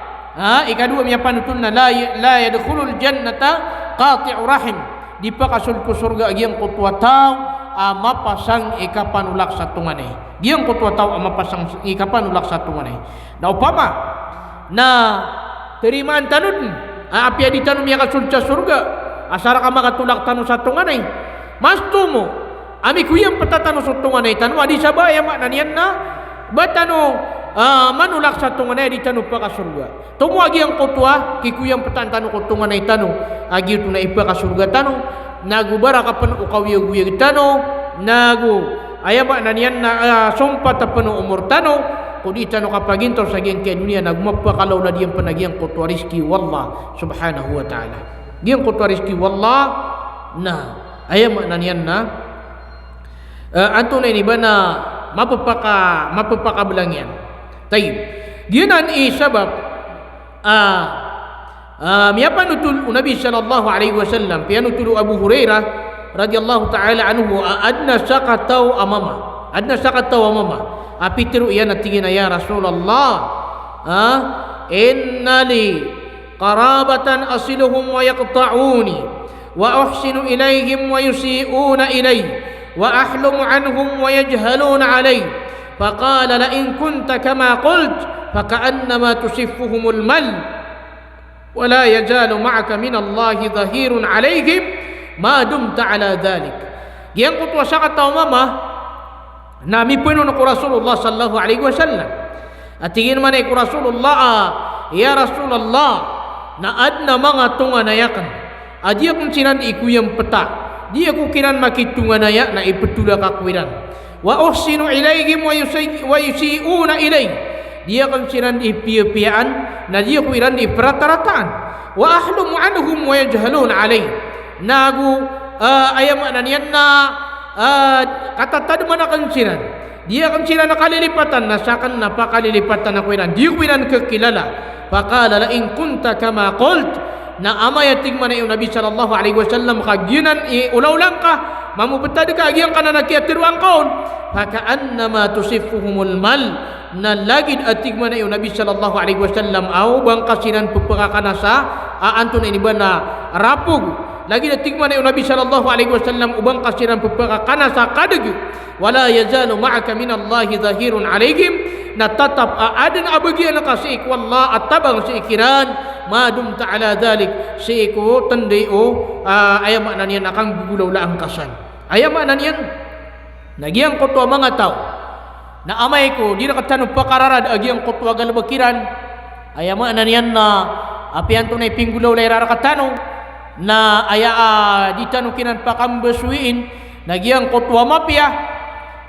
ikadua miya panutun na la yadkhulul jannata qati'u rahim di pakasul ku surga agiyang kutwa tao mapasang ikapanulak sa tunganay giyang kutwa tao mapasang ikapanulak sa tunganay na upama na terimaan tanun apya di tanun miya kasul sa surga asara ka makatulak tanu sa tunganay masto mo ami kuyang patatano sa tunganay tanu adi sabaya maknanian na batano manulak sa tunganay di tanu pa ka surga tumo agi ang kutwa kikuyang patantano ko tunganay tanu agi ito na ipa ka surga tanu nagubara ka pan ukawiyag-wiyag tanu nagu ayama na niyan na sumpa tapano umur tanu kudi tanu kapaginto sa giyang kaya dunia nagmapakalaw na diyan panagiyang kutwa rizki wallah subhanahu wa ta'ala giyang kutwa rizki wallah na ayama na niyan na anto na ini ba na mapapakabelang yan tayo ginan sabab miyapanutul Nabi sallallahu alaihi wasallam pianutul Abu Hurairah radhiyallahu taala anhu adna sakatau amama apitiru yan at tingin na ya Rasulullah inna li qarabatan asiluhum wa yaqta'uni wa uhsinu ilayhim wa yusi'una ilay wa ahlumu anhum wa yajhaluna alay فقال لئن كنت كما قلت فكأنما تسفهم المل ولا يزال معك من الله ظهير عليهم ما دمت على ذلك yang kutwa sakat tao mama nami puno na ko Rasulullah sallallahu alaihi wasallam at tingin man ay ko Rasulullah ya Rasulullah na adna mga tunganayakan adiya kung sinan ikuyang peta dia ko kinan makitunganaya na ipetula kakwiran wa uhsinu ilayhim wa yusi'una ilayh dia kan siran ipian na dia ko iran iprata-rataan wa ahlumu anhum wa yajhalun alayh nagu ayam ananian na katatad man akan siran dia kan siran nakalilipatan nasakan napakalilipatan na ko iran dia ko iran kakilala faqala la in kunta kama qult na amayating man ayo Nabi sallallahu alaihi wasallam kaginan ulaw-lang ka mamubetad ka agyang kana nakiatiruang kaon fakaannama tusifuhumul mal na lagid ating man ayo Nabi sallallahu alaihi wasallam au bang kasinan pupakakana sa anton ini bana rapug lagi ating man ayo Nabi sallallahu alaihi wasallam ubang kasinan pupakakana sa kadeg wala yazalu ma'aka minallahi zahirun alaihim na tatap adan abagian nakasik wallah atabang siikiran madum ta'ala dhalik siiko tandeo ayam maknanian akan gugulaw laang kasan ayam maknanian nagyang kutwa mga tao na amay ko di nakatanong pakararad agyang kutwa galabakiran ayam maknanian na apian to na ipinggulaw lay rarakatano na di tanong kinan pakambaswiin nagyang kutwa mapya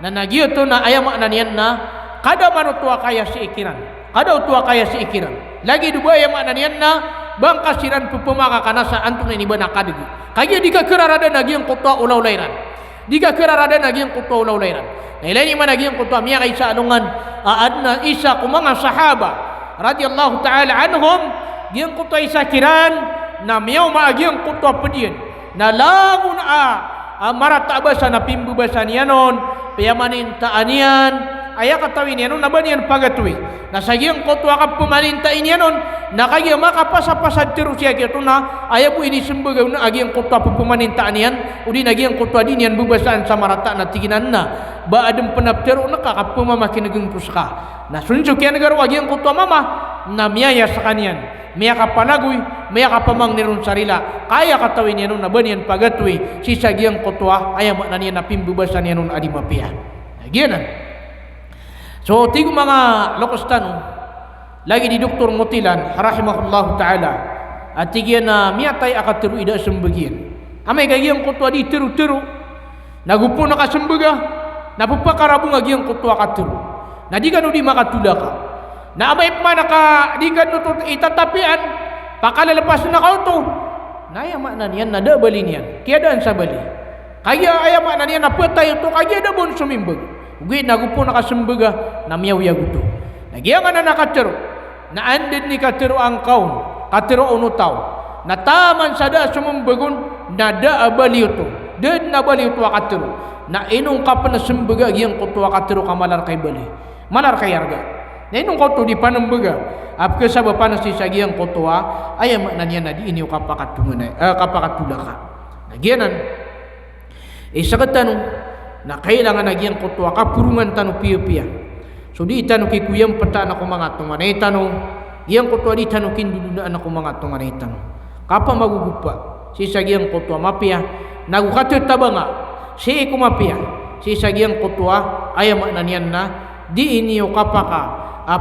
na nagyo to na ayam maknanian na kada manutwa kaya si ikiran kada utwa kaya si ikiran lagi dua ayam maknanian na bang kasiran pupumaka kana sa antum ini bana kadigi kaya diga kerarada nagyang kutwa ulaw layran diga kerarada nagyang kutwa ulaw layran na ilaini man nagyang kutwa miya kay sa alungan adna isa ku mga sahaba radhiyallahu ta'ala anhum gyang kutwa isa kiran na miyaw maagyang kutwa pedian na lagun marata basa na pimbu basa niyanon payamanintaan yan aya katawin yan naban yan pagatwi na sagyang kutwa ka pumanintain yan na kaya makapasa-pasad terus siya kito na aya po ini sembagaw na agyang kutwa pumanintaan yan udi nagyang kutwa din yan bubasaan sa marata na tiginan na ba adem penapteru na ka kapuma makinageng puska na sunjo kaya negara wagi ang kutua mama na miyaya sakanian miya kapanagoy miya kapamang nirun sarila kaya katawin yan na banian pagatwi si sagiang kutua ayam na niya napimbubasan yan adi mapia gianan so tigo mga lokos tanong lagi di Dr. Mutilan rahimahullah taala at tigian na miya tay akatiru ida sembagian amay kagiyang kutua di tiru-tiru nagupo na kasembaga napupakarabong agiyang kutua katiru na di ka no di makatula ka na amay pa naka di ka no itatapian pakalalapas na kauto na ayamak na niyan nada bali niyan kaya daan sa bali kaya ayamak na niyan napatay ito kaya da bon sumimbag ugi nagupo na kasembaga na miyaw yaguto nagyang na nakatiru na andin ni katiru ang kaun katiru unutaw na taman sada sumumbagon na da abali ito dan na bali ito akatiru na inong ka pa na sembaga giyang kutu akatiru ka malar kay bali malar kay arga na inong kutu di panambaga apke sabab panas si sagiyang kutu ayam na niya na di iniw kapakatulaka na giyanan sagat tanong na kailangan na giyang kutu kapurungan tanong piya-piya so di tanong kikuyang pata na kumanga tunganay tanong giyang kutu di tanong kindulunaan na kumanga tunganay tanong kapa magugupa si sagiang kutua mapia nagukatut tabanga si kumapia si sagiang kutua ayam nanian na di ini kapaka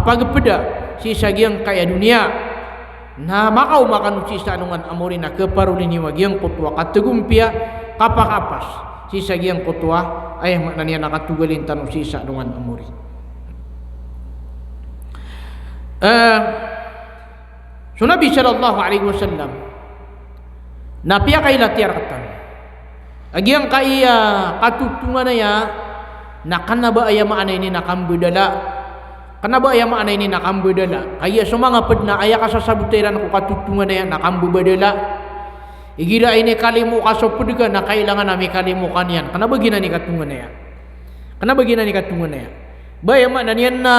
pagpeda si sagiang kaya dunia na makau makan uci sanungan amuri na keparulini wagiang kutua kategumpia kapakapas si sagiang kutua ayam nanian nakatugalin tanu si sanungan amuri so Nabi sallallahu alaihi wasallam na piya kay latiar katan agyang kaya katutungan na ya na kanaba ayama anay ni nakambudala kanaba ayama anay ni nakambudala kaya sumangapad na aya kasasabutiran ko katutungan na ya nakambubadala igira ini kalimu kasopudga na kailangan nami kalimu kanyan kanaba gina ni katungan na ya kanaba gina ni katungan na ya bayama na niyan na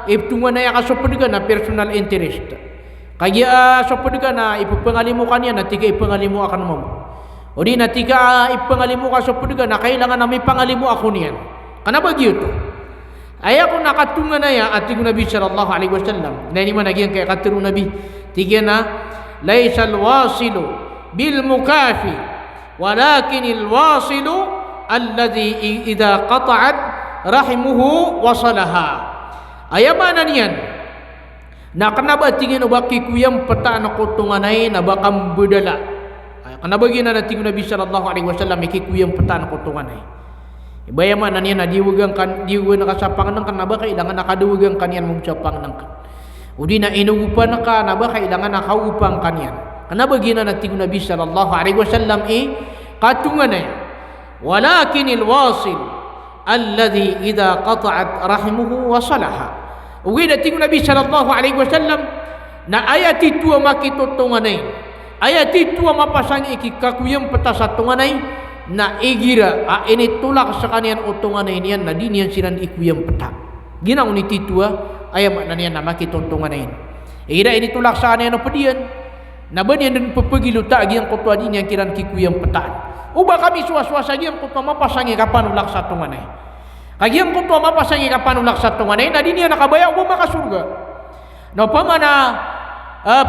iptungan na ya kasopudga na personal interest kaya sopudga na ipangalimu kanyan na tiga ipangalimu akan mo o di na tiga ipangalimu ka sopudga na kailangan nami pangalimu ako niyan kanaba gito ay ako nakatungan na ya ating Nabi sallallahu alaihi wasallam na ini man nagyang kay katiru Nabi tiga na laysal wasilu bil mukafi walakinil wasilu alladhi idha qata'at rahimuhu wasalaha ayamanan yan na kanaba tingin ubaki kuyang peta na kutunganay na bakam budala kanaba gina na tingin Nabi sallallahu alaihi wasallam ikikuyang peta na kutunganay ibayaman na niya na diwagang na kasapangan ng kanaba kailangan nakaduwagang kanyan mong sapang ng kan udi na inuupan na kanaba kailangan nakaupang kanyan kanaba gina na tingin Nabi sallallahu alaihi wasallam katunganay walakinil wasil alladhi idha qata'at rahimuhu wasalaha uwi dating Nabi sallallahu alaihi wasallam na ayat itu makitutunganay ayat itu mapasang ikikakuyang petasatunganay na igira ini tulak sa kanian utunganay niyan na di niyan sinan ikuyang peta ginang ni titua ayam na niyan na makitutunganay igira ini tulak sa kanian pedian na banian dan pepegiluta agiyang kutwa di niyan kiran kikuyang petaan uba kami suas-suas agiyang kutwa mapasangi kapan ulak sa tunganay kagiang kutwa mapasangi kapan ulak sa tunganay na di niya nakabaya uba makasurga no pamana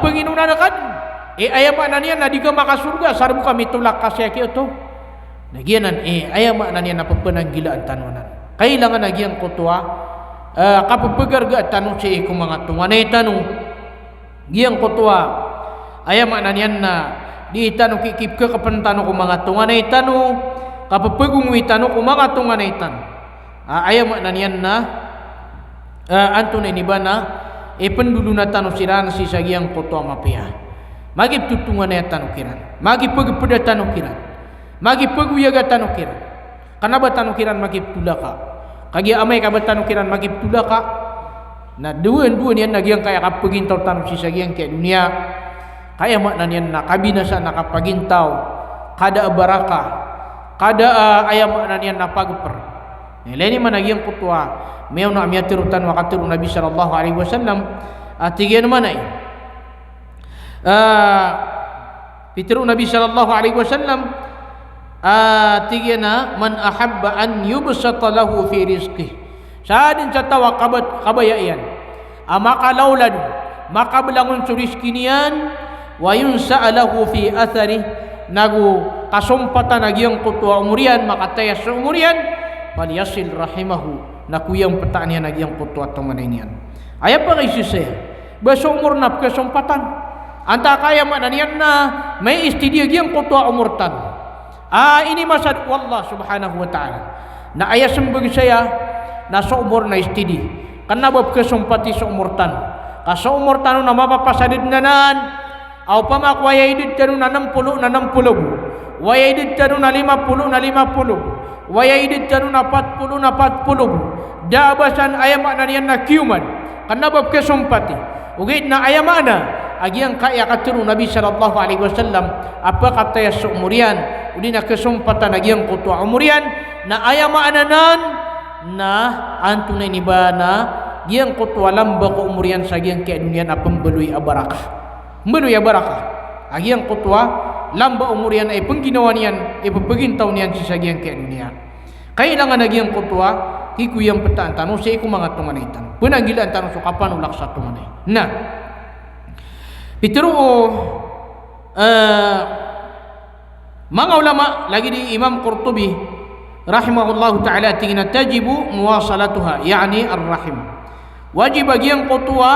penginunan kan ayam na niya na di ka makasurga sarbu kami tulak kasyaki ito nagianan ayam na niya napapanang gilaan tanunan kailangan nagiang kutwa kapapagarga tanong si ikong mga tunganay tanong giyang kutwa ayam na niya na di tanong kikip ka kapantano kong mga tunganay tanong kapapagungwi tanong kong mga tunganay tanong ayam na niyan na antunay ni ba na pendulunatan usiran si sagiang kutwa mapia magip tutungan na tanukiran magip pagpada tanukiran magip paguyaga tanukiran kanaba tanukiran magip tulaka kagi amay kabat tanukiran magip tulaka na duan yan nagyang kaya kapagintaw tanong si sagiang kaya dunia kaya makna niyan na kabinasa nakapagintaw kada baraka kada ayam makna niyan na pagper Lain man nagyang kutwa mayaw na amyatirutan wakatiru Nabi sallallahu alaihi wasallam atigian mana pitiru Nabi sallallahu alaihi wasallam tigena man ahabba an yubsata lahu fi rizqih sadin catawa kabayan maka laulad maka belangun su rizki nian wa yunsa'alahu fi athari nagu kasumpatan agiang kutua umurian maka tayas umurian fal yasil rahimahu nakuyang petanian agiang kutua temaninian ayat pa isu saya besumur nap kesempatan anta kaya mananian na may istidia agiang kutua umurtan ini masad wallah subhanahu wa ta'ala na ayat sembagi saya na seumur na istidi karena bab kesempati seumurtan kaseumurtan na mapapasadid nanan au pamak wayaidid tanu na 60 na 60 wayaidid tanu na 50 na 50 wayaidid tanu na 40 na 40 dabasan ayam nanian na kiuman karena bab kesempati ugit na ayam agiang kaya katuru Nabi sallallahu alaihi wasallam apa kata ya seumurian udina kesempatan agiang kutua umurian na ayam nanan na antuna ni bana giang kutua lamba ko umurian sagiang ke dunia apam belui abarakah belui abarakah agiang kutua lamba umurian ay pengginawan pepegin taunian si sagiang ke dunia kailangan agiang kutua kiku yang petan tanu sei ku mga tumanitan penanggilan tanu so kapan ulak satu manay nah pituru mga ulama lagi di Imam Qurtubi rahimahullahu ta'ala tingina tajibu muwasalatuha yani ar-rahim wajib bagi yang kutua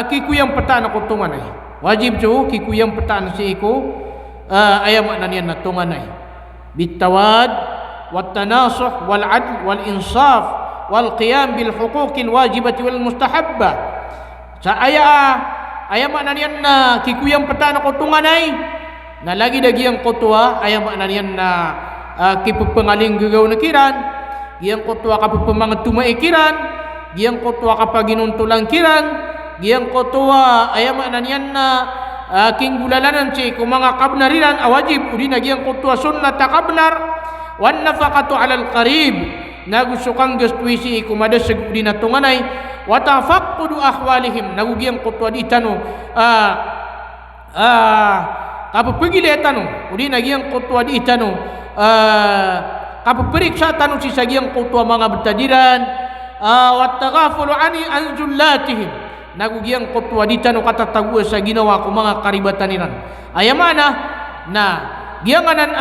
kiku yang petan kutungan ay wajib jo kiku yang petan si iku ayam nanian natungan ay bitawad wat tanasuh wal adl wal insaf wal qiyam bil huquqil wajibati wal mustahabbah sa ayam nanian na kiku yang petan kutungan ay na lagi dagi yang kutua ayam nanian na kipupengaling gagaw na kiran giyang kutua kapupemang tumaikiran giyang kutua kapaginuntulang kiran giyang kutua ayam nanian na kinggulalanan si kumanga kabnariran awajib udina giyang kutua sunnat kabnar wan nafaqatu alal qarib nagusukang gastuisi kumada segudina tunganay wa tafaqqudu ahwalihim nagu giyang kutua di tanu kapupigile tanu udina giyang kutua di tanu kapaperiksa tanu si sagiang kutua mga bertadiran wat taghafulu an jullatihim nagugiang kutua di tanu kata tagu sa ginawa ko mga karibataniran ayamana na gianganan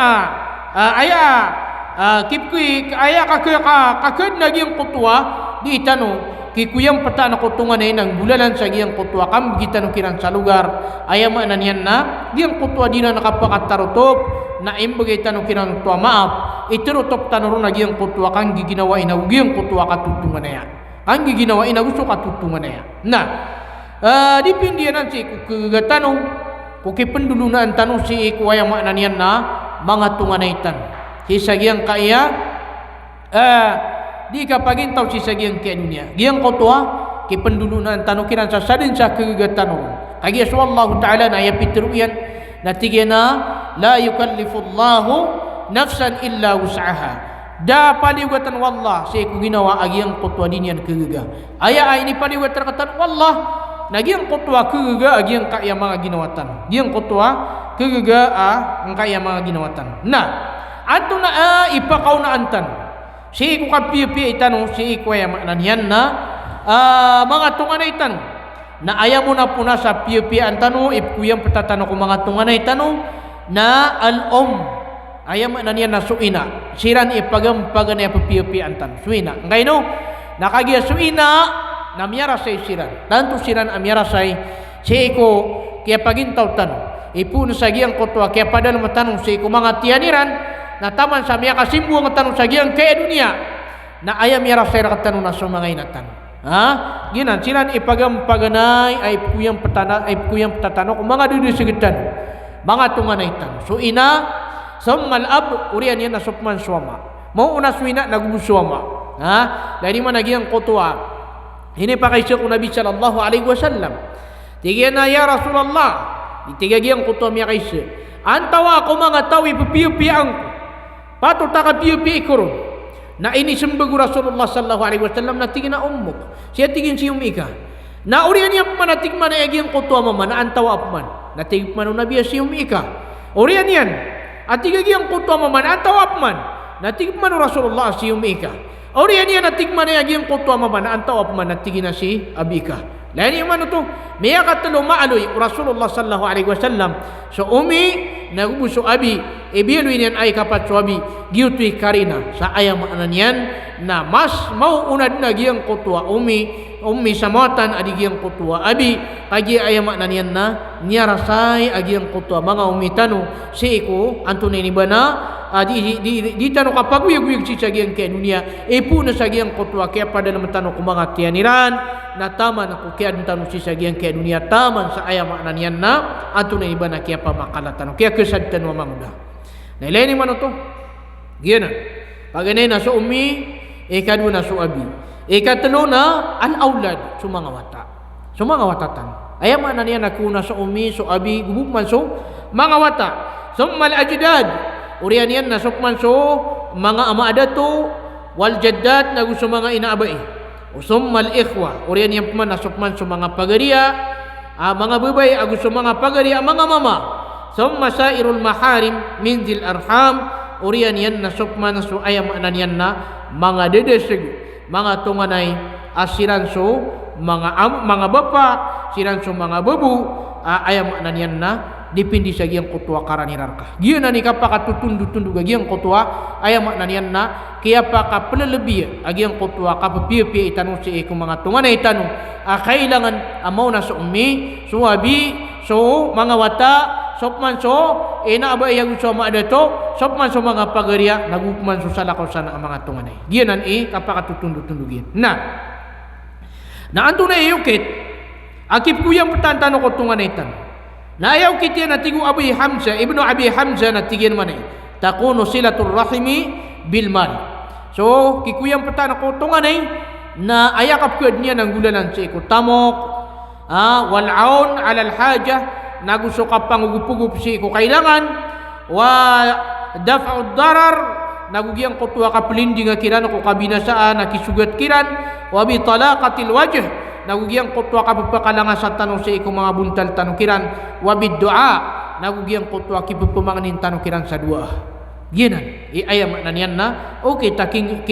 kipki aya kakad na giang kutua di tanu kikuyang peta na kutungan ay nang bulalan sa giyang kutua kam gitanu kiran sa lugar ayamanan yan na giyang kutua di na nakapakatarutop na imbagay tanu kiran tua maaf iturutop tanu na giyang kutua kang giginawa ina giyang kutua katutungan na yan kang giginawa ina gusto katutungan na yan na dipindianan si kugatanu kukipendulunan tanu si ayamanan yan na mga tunganaitan si sagiyang kaya di kapagin tau si sagiang ke dunia giang kutua ki pendulunan tanu kiran sa sadin sa kegatan kagi Allah taala na ya pitruyan natigena la yukallifullahu nafsan illa wus'aha da paliwatan wallah si ku ginawa agiang kutua dinian kegega aya ini paliwatan katan wallah nagiang kutua kegega agiang kaya mga ginawatan giang kutua kegega kaya mga ginawatan nah atuna ipakaw na antan si iku kapipi itanu si iku ay mananian na mga tungan na itanu na ayaw mo na puna sa pipi antanu ipkuyang patatano ko mga tungan na itanu na ayaw mananian na suina siran ipagampagan na pipi antan suina ngay no nakagiya suina na miyarasay siran tanto siran amiyarasay si iku kaya pagintaw tanu ipuno sa giyang kutwa kaya padal matanong si iku mga tiyaniran na taman sa miya kasimbu ang tanong sa giyang kaya dunia na ayam yara sa rakatano na sumangay na tanong ginan silan ipagampaganay ay kuyang patatano kung mga dudu sigitan mga tunganay tanong so ina summal ab urian yan na supman suwama mau una suina nagumusuwama dahil man nagiyang kutuwa ini pakai syuk Nabi sallallahu alaihi wasallam tigyan na ya Rasulullah itigagiyang kutuwa miya kaisya antawa ako mga tawi pipiang patut taka pipi ikuro na ini sembagu Rasulullah sallallahu alaihi wasallam na tingin na ummuk siya tingin si umika na urian niya manatik man ay agiyang kutuwa mama na antawa apman na tingin man nabiya si umika urian yan atiga yang kutua maman atau apman natigman Rasulullah si umika ori ani natigman ya yang kutua maman atau apman natigina si abika lain yang mana tu meya katlo maalui Rasulullah sallallahu alaihi wasallam so umi nagubu so abi ebielu inian ay kapat so abi giutui karina sa ayam ananian na mas mau unad na giyang kutua ummi samatan adi giyang kutua abi agi ayam ananian na nyarasai agi yang kutua mga ummi tanu siiko antune ni bana di tanu kapaguyag-uyag si sagiyang kaya dunia ipu na sagiyang kutua kaya pada naman tanu kumanga tianiran na taman ako kaya tanu si sagiyang kaya dunia taman sa ayam ananian na antune ni bana kaya pamakalatan kaya kesadtan wa manguda na ilaini man ito giyana paganay na so ummi ikadwa na so abi ikatlo na al-aulad sumanga watatan ayam ananian nakuna so ummi so abi gubukman so mga wata summa al-ajdad urian yan nasukman so mga ama adato wal jaddad nagu so mga inaabay usumma al-ikhwa urian yan man nasukman so mga pagariya mga babay agus so mga pagariya mga mama summa sairul maharim min zil arham urian yan nasukman so ayam ananian na mga dedeseg mga tunganay asiran so mga bapa siran so mga babu ayam ananian na dipindi sa giyang kutua karanirarka giyan na ni kapakatutundu-tundu giyang kutua ayam nanian na kaya pa kapalalabi agiyang kutua kapapiya-piya itanong si ikong mga tungan na itanong kailangan amaw na sa ummi suwabi so mga wata sopman so inaaba iyag so mga dato sopman so mga pagariya nagukman so salakaw sana ang mga tungan na giyan na kapakatutundu-tundu giyan na anto na iyukit akip kuyang patantanong ko tungan na itanong na ayaw kita natigo Abi Hamzah ibnu Abi Hamzah natigyan man takunu silatul rahimi bil mal so kikuyang patan ko tunganay na ayakap ko niya ng gulanan sa ikutamok wal aun ala al haja nagusto ka pangugupugup si ko kailangan wa daf'ud darar nagugyang ko tuwa ka pelinding kiran ko kabinasaan nakisugat kiran wa bi talaqatil wajh nagugyang kutwa kapagpakalangan sa tanong sa ikong mga buntal tanong kiran wabid doa nagugyang kutwa kipagpumangin tanong kiran sa dua ginan ayam nanian na okay taking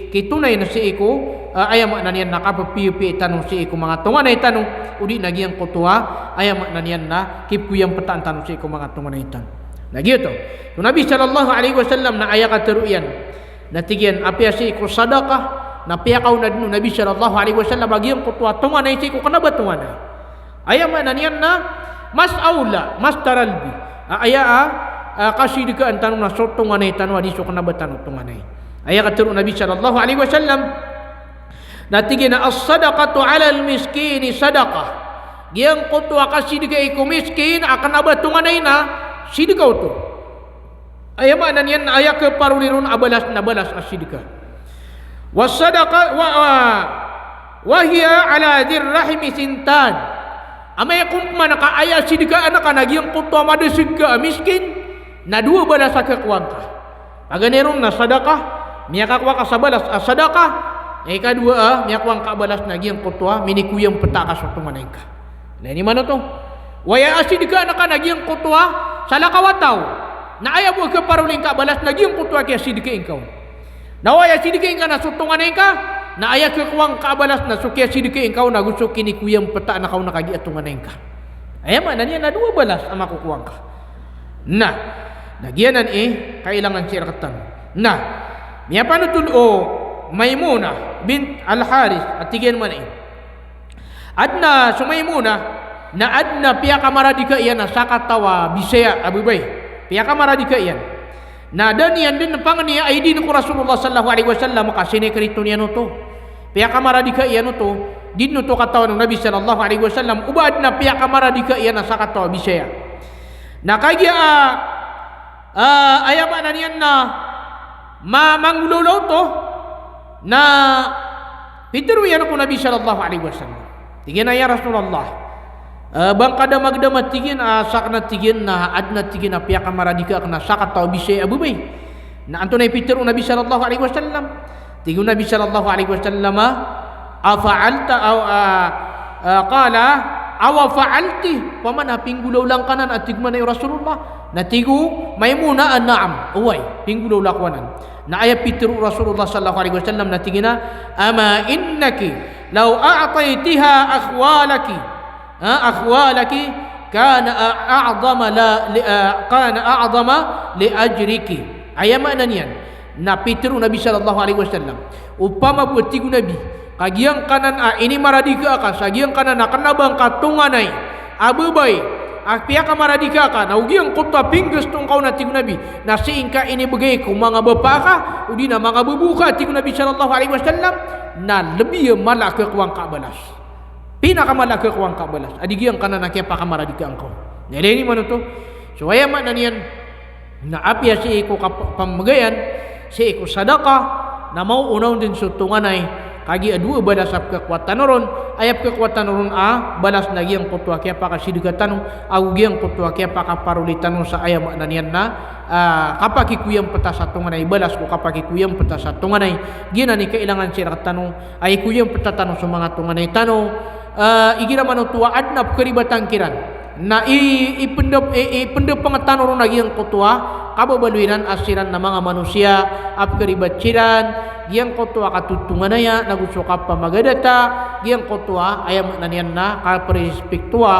kitunay na si iko ayam nanian na kapapipi tanong si iko mga tunga na tanong udi nagyang kutwa ayam nanian na kipkuyang pataan tanong si iko mga tunga na tanong lagi ito so Nabi sallallahu alaihi wasallam na ayakateruyan natigyan apya si iko sadaqah na piyakaw na dino Nabi sallallahu alaihi wasallam bagiyang kutwa tunga na isi ko kana ba tunga na ayam nanian na mas aula mas taralbi kasi di ka ang tanong na so tunga na itanong adi so kana ba tanong tunga na aya katero Nabi sallallahu alaihi wasallam natigin na as-sadaqatu ala al-miskini sadaqah giyang kutwa kasi di ka iko miskin akan ba tunga na sidikaw to ayam nanian aya ke parulirun abalas na balas asidika wasadaqa wa hiya ala dir rahimi sintan amay kung manakaaya sidika anak kanagiyang kutwa madesiga miskin na dua balas ka kuwangka paganeron na sadaqah miyaka kwa ka sa balas sadaqah kadua miyaka ka balas nagiyang kutwa minikuyang petaka sa tumanay ka lani man to waya asidika anak kanagiyang kutwa salakawataw na ayaw ka paruling ka balas nagiyang kutwa kaya sidika ikaw nawaya sidikin ka na sutungan ka na ayat kuwang kabalas na sukya sidikin ka na gusto kinikuyang pata na kau nakagiatungan ka ayam na niya na dua balas ang makukuwang ka na nagyanan kailangan siya katan na niya panutul Maimuna bint Al-Haris at tigyan man adna so Maimuna na adna piya kamaradika iyan na sakatawa bisaya abubay piya kamaradika iyan na dan yan din pang niya ay din ko Rasulullah sallallahu alaihi wasallam kasi ni krito niya no to piya kamaradika iyan no to din no to katawa ng Nabi sallallahu alaihi wasallam ubad na piya kamaradika iyan na sakatawa bisaya na kaya ayama na niyan na manglulaw to na pitiru yan ko Nabi sallallahu alaihi wasallam tingin na ya Rasulullah bang kada magdamat tigin sakna tigin na adna tigin na piya kamaradika kana sakat taw bisay abubay na anto na pitiru Nabi sallallahu alaihi wasallam tigun Nabi sallallahu alaihi wasallam afa'alta aw qala awa fa'alti pamana pinggulaw lang kanan at tigman ay Rasulullah natigu Maimuna na'am uway pinggulaw lakwanan na ayat pitru Rasulullah sallallahu alaihi wasallam natigina ama innaki law a'taytiha akhwalaki kana a'zama li ajriki ayama nanian na pitru Nabi sallallahu alaihi wasallam upama buat tigu Nabi kagiang kanan ini maradika ka sagiang kanan akan nabang katunganay abubai pihak maradika ka na ugiang kota pingges tong kau na tigu Nabi na siingka ini bagay kung mga bapaka udi na mga bubuka tigu Nabi sallallahu alaihi wasallam na lebih malak ke kuang kabalas pinakamalak ke kuang kabalas adigiang kanan nakya pa maradika angkau jadi ini mana tu so aya mak nanian na apia si iku pamagayan si iku sadaqah na mau unaw din sutunganay kagi dua balas kekuatan ron ayap kekuatan ron balas lagi yang kutua kia paka sidugatan au yang kutua kia paka parulitan sa ayam nanian na kapaki kuyang peta satungan ay balas ko kapaki kuyang peta satungan ay gina ni kailangan sira tanu ay kuyang peta tanu sa mga tungan ay tanu igira manutua adnap keribatan kiran na ipendep pengetahuan ron lagi yang kutua kababaluiran asiran na mga manusia ap keribat ciran yang kotua katutunganaya nagusuka pamagadata yang kotua ayam nanian na kaperspektua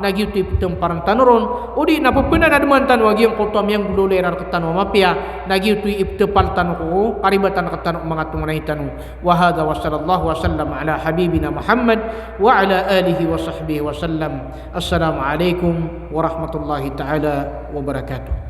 nagyuti temparan tanuron udi napupenan adman tanu yang kotua yang gulolerar ketanu mapia nagyuti iptepal tanu ko karibatan ketanu mga tunganay tanu wa hadza wa sallallahu wasallam ala habibina Muhammad wa ala alihi wa sahbihi wasallam assalamu alaikum warahmatullahi taala wabarakatuh.